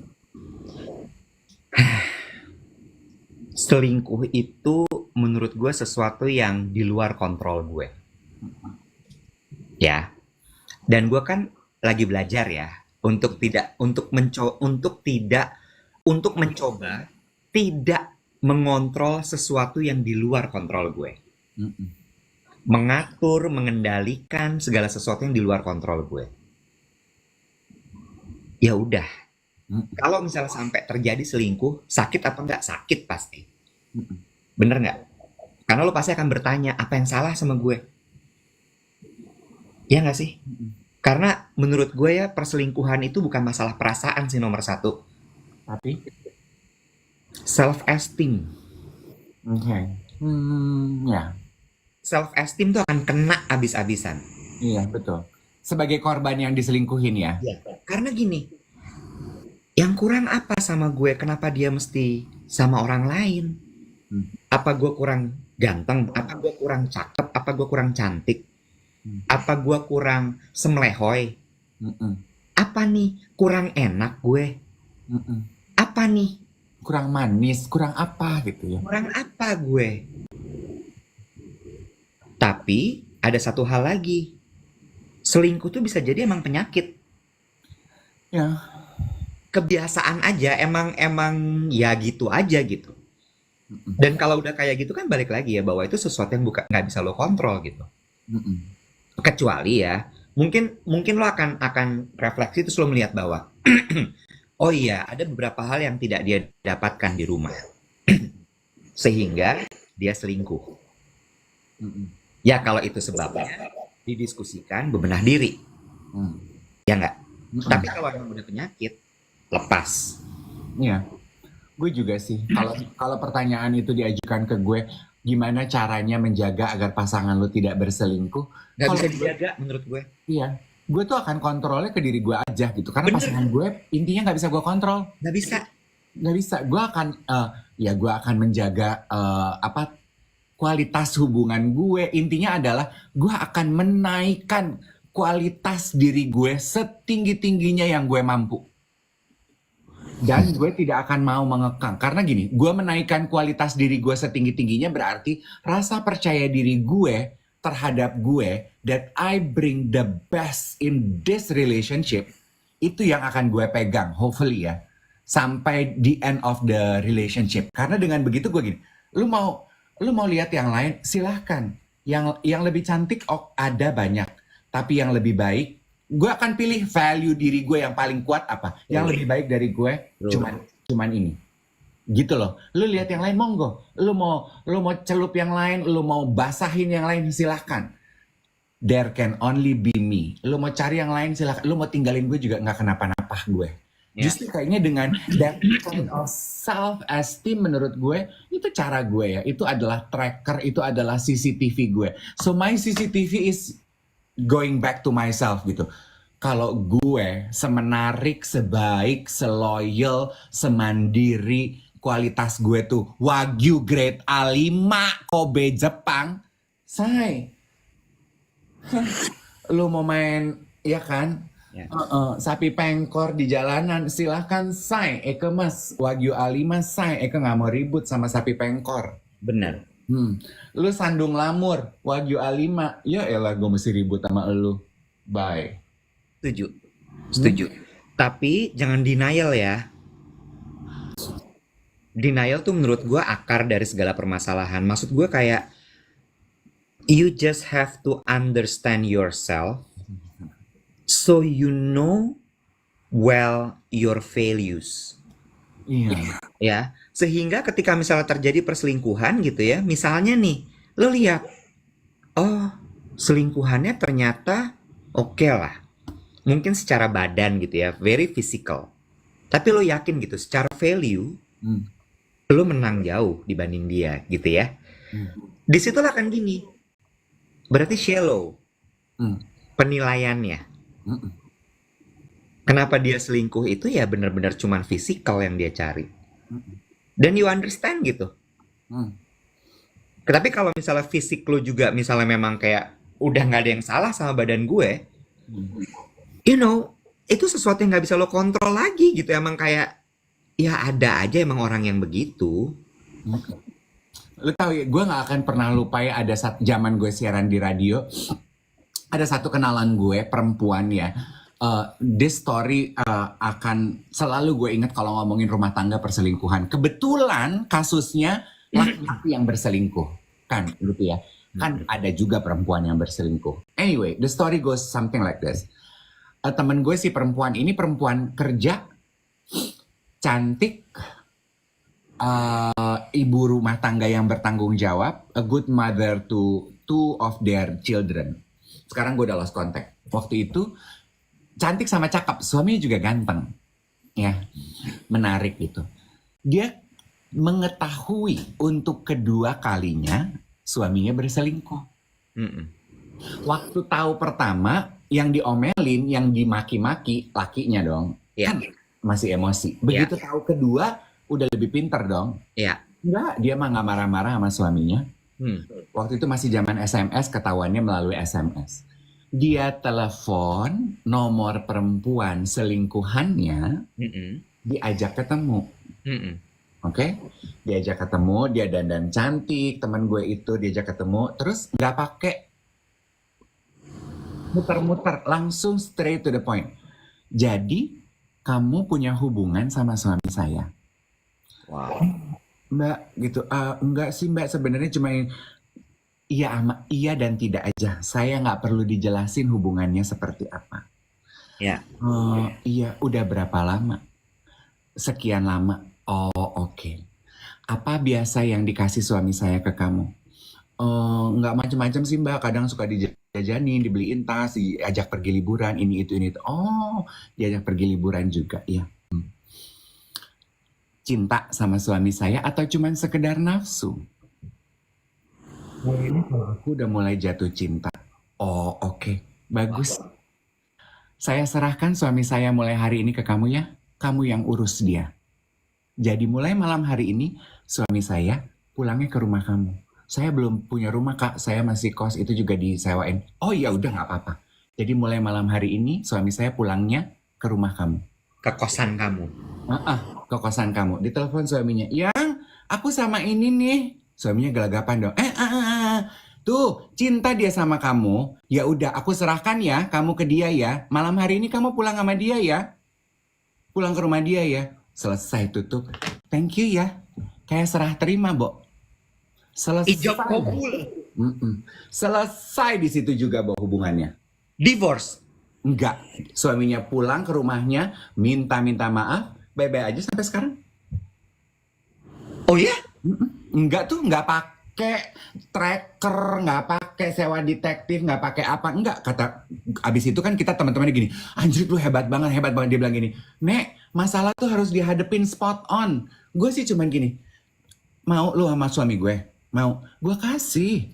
Selingkuh itu menurut gue sesuatu yang di luar kontrol gue. Ya. Dan gue kan lagi belajar ya untuk mencoba tidak mengontrol sesuatu yang di luar kontrol gue. Mm-mm. Mengatur, mengendalikan segala sesuatu yang di luar kontrol gue. Ya udah. Mm-mm. Kalau misalnya sampai terjadi selingkuh, sakit apa enggak? Sakit pasti. Mm-mm. Bener nggak? Karena lo pasti akan bertanya, apa yang salah sama gue? Ya nggak sih? Mm-mm. Karena menurut gue ya, perselingkuhan itu bukan masalah perasaan sih nomor satu. Tapi, Self-esteem. oke. Ya, Self-esteem tuh akan kena abis-abisan. iya betul. Sebagai korban yang diselingkuhin ya. Ya. Karena gini, yang kurang apa sama gue? Kenapa dia mesti sama orang lain? Hmm. Apa gue kurang ganteng? Apa gue kurang cakep? Apa gue kurang cantik? Apa gue kurang semlehoy? Mm-mm. Apa nih kurang enak gue? Mm-mm. Apa nih Kurang manis, kurang apa gitu ya. kurang apa gue? Tapi ada satu hal lagi. Selingkuh tuh bisa jadi emang penyakit. Ya, Kebiasaan aja, emang ya gitu aja gitu. mm-mm. Dan kalau udah kayak gitu kan balik lagi ya bahwa itu sesuatu yang bukan nggak bisa lo kontrol gitu. Mm-mm. Kecuali ya, mungkin lo akan refleksi terus lo melihat bahwa oh iya, ada beberapa hal yang tidak dia dapatkan di rumah. Sehingga dia selingkuh. Mm-mm. Ya kalau itu sebabnya didiskusikan, bebenah diri. Mm. Ya nggak? Mm-mm. Tapi kalau emang udah penyakit, lepas. Iya, gue juga sih. Kalau pertanyaan itu diajukan ke gue, gimana caranya menjaga agar pasangan lo tidak berselingkuh? Nggak Kalau bisa gue, dijaga menurut gue. iya, gue tuh akan kontrolnya ke diri gue aja gitu. Karena Bener. pasangan gue intinya nggak bisa gue kontrol, Nggak bisa. nggak bisa. Gue akan menjaga kualitas hubungan gue. Intinya adalah gue akan menaikkan kualitas diri gue setinggi-tingginya yang gue mampu. Dan gue tidak akan mau mengekang. Karena gini, gue menaikkan kualitas diri gue setinggi-tingginya berarti rasa percaya diri gue terhadap gue, that I bring the best in this relationship, itu yang akan gue pegang, hopefully ya, sampai the end of the relationship. Karena dengan begitu gue gini, lu mau lihat yang lain, silahkan. Yang lebih cantik ada banyak, tapi yang lebih baik, gue akan pilih value diri gue yang paling kuat apa? Yang lebih baik dari gue cuman ini. Gitu loh. Lu lihat yang lain monggo. Lu mau celup yang lain, lu mau basahin yang lain silahkan. There can only be me. Lu mau cari yang lain silahkan. Lu mau tinggalin gue juga nggak kenapa-napa gue. Ya. Justru kayaknya dengan that kind of self-esteem menurut gue, itu cara gue ya. Itu adalah tracker, itu adalah CCTV gue. So my CCTV is going back to myself gitu. Kalau gue semenarik, sebaik, seloyal, semandiri, kualitas gue tuh Wagyu grade A5, Kobe Jepang, say. Lu mau main, ya kan? Ya. Sapi pengkor di jalanan, silahkan say. Eke mas, Wagyu A5 say. Eke nggak mau ribut sama sapi pengkor. Benar. Lu sandung lamur, Wagyu A5, ya elah gue mesti ribut sama lu. Bye. Setuju. Tapi jangan denial ya. Denial tuh menurut gue akar dari segala permasalahan. Maksud gue kayak you just have to understand yourself so you know well your values. Iya. Ya, sehingga ketika misalnya terjadi perselingkuhan gitu ya, misalnya nih, lo lihat, oh selingkuhannya ternyata oke lah, mungkin secara badan gitu ya, very physical, tapi lo yakin gitu, secara value, lo menang jauh dibanding dia gitu ya, disitulah kan gini, berarti shallow penilaiannya, Mm-mm. kenapa dia selingkuh itu ya benar-benar cuman physical yang dia cari. Dan you understand gitu. Hmm. Tapi kalau misalnya fisik lo juga misalnya memang kayak udah nggak ada yang salah sama badan gue, you know, itu sesuatu yang nggak bisa lo kontrol lagi gitu. Emang kayak ya ada aja emang orang yang begitu. Lu tahu ya, gue nggak akan pernah lupa ya, ada saat zaman gue siaran di radio, ada satu kenalan gue perempuan ya. This story akan selalu gue ingat kalau ngomongin rumah tangga perselingkuhan. Kebetulan kasusnya laki-laki yang berselingkuh, kan gitu ya. Kan ada juga perempuan yang berselingkuh. Anyway, the story goes something like this. Temen gue si perempuan ini perempuan kerja, cantik, ibu rumah tangga yang bertanggung jawab, a good mother to two of their children. Sekarang gue udah lost contact. Waktu itu cantik sama cakep, suaminya juga ganteng, ya, menarik gitu. Dia mengetahui untuk kedua kalinya suaminya berselingkuh. Waktu tahu pertama, yang diomelin, yang dimaki-maki lakinya dong, Iya. kan masih emosi. Begitu tahu kedua, udah lebih pinter dong. Iya. Enggak, dia mah nggak marah-marah sama suaminya. Waktu itu masih zaman SMS, ketahuannya melalui SMS. Dia telepon nomor perempuan selingkuhannya, diajak ketemu. Oke? Diajak ketemu, dia dandan cantik, teman gue itu diajak ketemu, terus nggak pakai muter-muter, langsung straight to the point. Jadi, kamu punya hubungan sama suami saya. Wow. Mbak, gitu. Enggak sih Mbak, sebenarnya cuma iya dan tidak aja. Saya nggak perlu dijelasin hubungannya seperti apa. Ya. Iya, udah berapa lama? Sekian lama. Oh, oke. Apa biasa yang dikasih suami saya ke kamu? Nggak macam-macam sih Mbak. Kadang suka dijajanin, dibeliin tas, diajak pergi liburan, ini itu. Oh, diajak pergi liburan juga, iya. Cinta sama suami saya atau cuman sekedar nafsu? Ini kalau aku udah mulai jatuh cinta. Oh, oke. Bagus. Saya serahkan suami saya mulai hari ini ke kamu ya. Kamu yang urus dia. Jadi mulai malam hari ini, suami saya pulangnya ke rumah kamu. Saya belum punya rumah Kak, saya masih kos, itu juga disewain. Oh ya udah nggak apa-apa. Jadi mulai malam hari ini, suami saya pulangnya ke rumah kamu. Ke kosan kamu. Ke kosan kamu. Ditelepon suaminya. Yang, aku sama ini nih. Suaminya gelagapan dong. Tuh, cinta dia sama kamu. Ya udah, aku serahkan ya, kamu ke dia ya. Malam hari ini kamu pulang sama dia ya. Pulang ke rumah dia ya. Selesai tutup. Thank you ya. Kayak serah terima, Bo. Selesai. Ijab kabul. Selesai di situ juga, Bo, hubungannya. Divorce. Enggak. Suaminya pulang ke rumahnya, minta maaf, bye-bye aja sampai sekarang. Oh ya? Enggak tuh, enggak pakai tracker, enggak pakai sewa detektif, enggak pakai apa, enggak. Kata abis itu kan kita teman-temannya gini, anjir lu hebat banget. Dia bilang gini, Nek, masalah tuh harus dihadepin spot on. Gue sih cuman gini, mau lu sama suami gue? Mau? Gue kasih.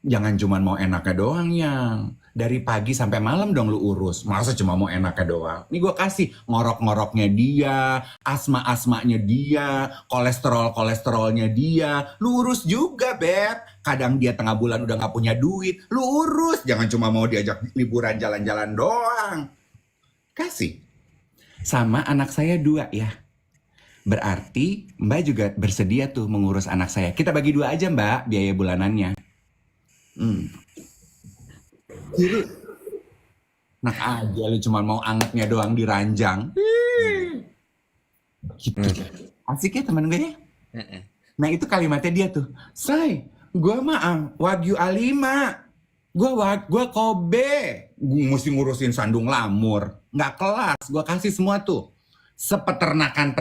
Jangan cuman mau enaknya doang yang. Dari pagi sampai malam dong lu urus. Masa cuma mau enaknya doang? Ini gue kasih ngorok-ngoroknya dia, asma-asmanya dia, kolesterol-kolesterolnya dia. Lu urus juga, Beb. Kadang dia tengah bulan udah gak punya duit. Lu urus. Jangan cuma mau diajak liburan jalan-jalan doang. Kasih. Sama anak saya 2 ya. Berarti Mbak juga bersedia tuh mengurus anak saya. Kita bagi 2 aja Mbak, biaya bulanannya. Nak aja lu cuma mau angetnya doang diranjang. Gitu. Asik ya temen gue ya. Nah itu kalimatnya dia tuh. Say, gue mah Wagyu A5. Gue Kobe. Gue mesti ngurusin sandung lamur. Nggak kelas. Gue kasih semua tuh. Sepeternakan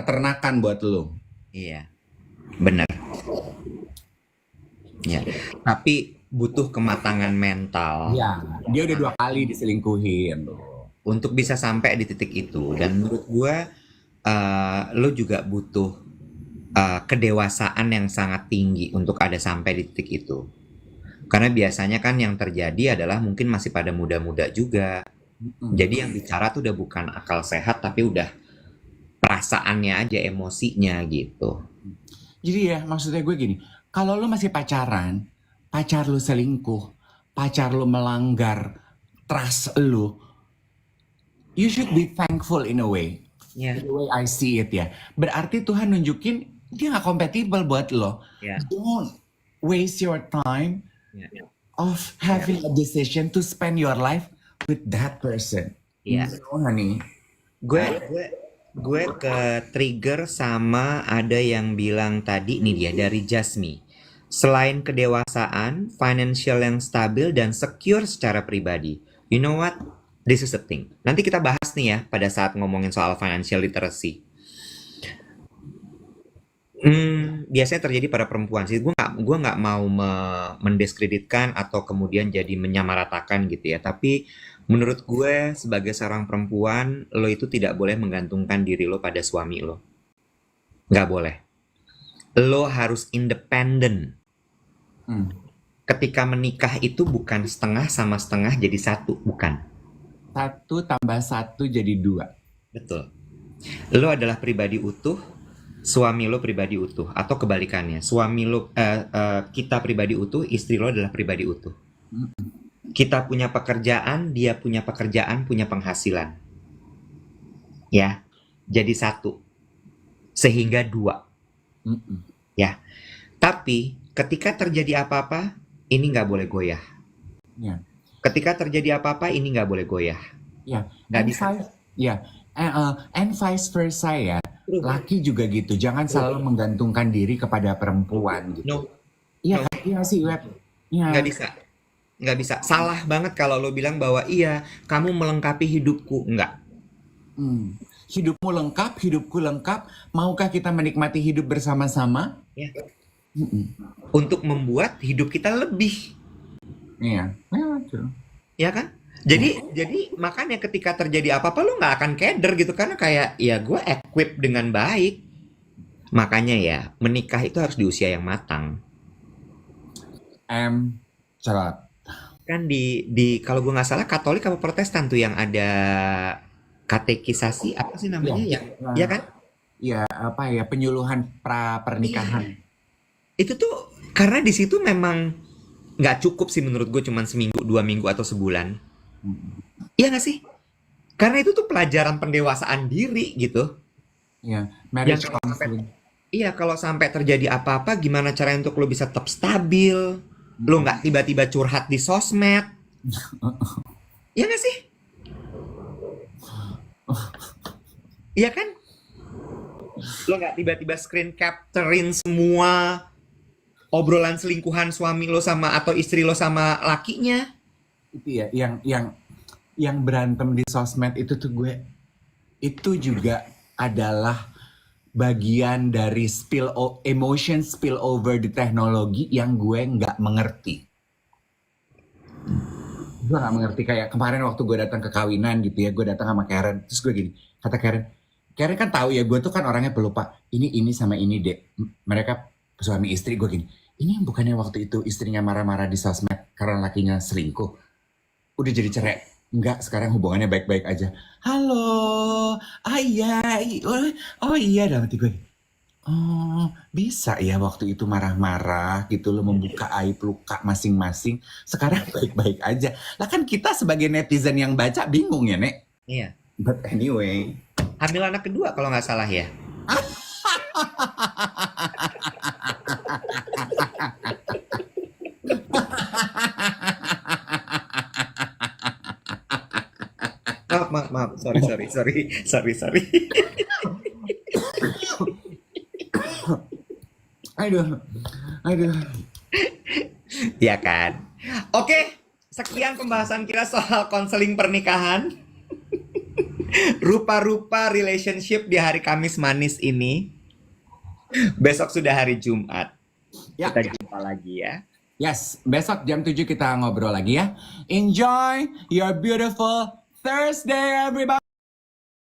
buat lu. Iya. Bener. Ya. Tapi butuh kematangan mental. Ya, dia udah 2 kali diselingkuhin. Untuk bisa sampai di titik itu. Dan menurut gue, lo juga butuh kedewasaan yang sangat tinggi untuk ada sampai di titik itu. Karena biasanya kan yang terjadi adalah mungkin masih pada muda-muda juga. Jadi yang bicara tuh udah bukan akal sehat, tapi udah perasaannya aja, emosinya gitu. Jadi ya maksudnya gue gini, kalau lu masih pacaran, pacar lu selingkuh, pacar lu melanggar trust lu, you should be thankful in a way. Ya, The way I see it ya. Berarti Tuhan nunjukin dia nggak kompatibel buat lo. ya, Don't waste your time ya, of having a decision to spend your life with that person. ya. No, honey. Gue ke trigger sama ada yang bilang tadi nih dia dari Jasmine. Selain kedewasaan, financial yang stabil dan secure secara pribadi. You know what? This is the thing. Nanti kita bahas nih ya pada saat ngomongin soal financial literacy. Biasanya terjadi pada perempuan sih. Gue nggak mau mendiskreditkan atau kemudian jadi menyamaratakan gitu ya. Tapi menurut gue sebagai seorang perempuan, lo itu tidak boleh menggantungkan diri lo pada suami lo. Nggak boleh. Lo harus independen. Hmm. Ketika menikah itu bukan setengah sama setengah jadi satu, bukan. 1 tambah 1 jadi 2. Betul. Lo adalah pribadi utuh, suami lo pribadi utuh, atau kebalikannya. Kita pribadi utuh, istri lo adalah pribadi utuh. Kita punya pekerjaan, dia punya pekerjaan, punya penghasilan. Ya, jadi satu. Sehingga 2. Mm-mm. Ya. Tapi ketika terjadi apa-apa, ini nggak boleh goyah. Ya. Ketika terjadi apa-apa, ini nggak boleh goyah. Ya. Nggak And bisa. ya. And vice versa ya. Laki juga gitu. Jangan selalu menggantungkan diri kepada perempuan gitu. No, Iya, iya sih, Web. Iya. nggak bisa. Nggak bisa. Salah banget kalau lo bilang bahwa iya, kamu melengkapi hidupku. Nggak. Hidupmu lengkap, hidupku lengkap. Maukah kita menikmati hidup bersama-sama? Ya. Mm-mm. Untuk membuat hidup kita lebih. Iya. Ya, betul. Ya kan? Jadi makanya ketika terjadi apa-apa lo nggak akan keder gitu. Karena kayak, ya gue equip dengan baik. Makanya ya, menikah itu harus di usia yang matang. Cerat. Kan di kalau gue nggak salah Katolik apa Protestan tuh yang ada katekisasi apa sih namanya ya? Ya kan? Ya, apa ya, penyuluhan pernikahan. Itu tuh karena di situ memang nggak cukup sih menurut gue cuman seminggu, 2 minggu atau sebulan. Iya nggak sih? Karena itu tuh pelajaran pendewasaan diri gitu. Ya, marriage Yang kalau counseling. Iya, kalau sampai terjadi apa-apa, gimana caranya untuk lo bisa tetap stabil? Lo nggak tiba-tiba curhat di sosmed? Iya nggak sih? Iya kan? Lo nggak tiba-tiba screen capturein semua obrolan selingkuhan suami lo sama atau istri lo sama lakinya. Itu ya, yang berantem di sosmed itu tuh gue, itu juga adalah bagian dari emotion spill over di teknologi yang gue nggak mengerti. Gue nggak mengerti, kayak kemarin waktu gue datang ke kawinan gitu ya, gue datang sama Karen, terus gue gini, kata Karen kan tahu ya gue tuh kan orangnya pelupa, ini sama ini dek, mereka suami istri. Gue gini, ini yang bukannya waktu itu istrinya marah-marah di sosmed karena lakinya selingkuh, udah jadi cerai. Enggak, sekarang hubungannya baik-baik aja. Halo, iya, oh iya, dalam hati gue. Oh, bisa ya waktu itu marah-marah gitu lo membuka aib luka masing-masing. Sekarang baik-baik aja. Lah kan kita sebagai netizen yang baca bingung ya, Nek. Iya. But anyway. Hamil anak kedua kalau nggak salah ya. Maaf. Sorry. Aduh. Ya kan? Oke, sekian pembahasan kita soal konseling pernikahan. Rupa-rupa relationship di hari Kamis manis ini. Besok sudah hari Jumat. Ya. Kita jumpa lagi ya. Yes, besok jam 7 kita ngobrol lagi ya. Enjoy your beautiful Thursday, everybody.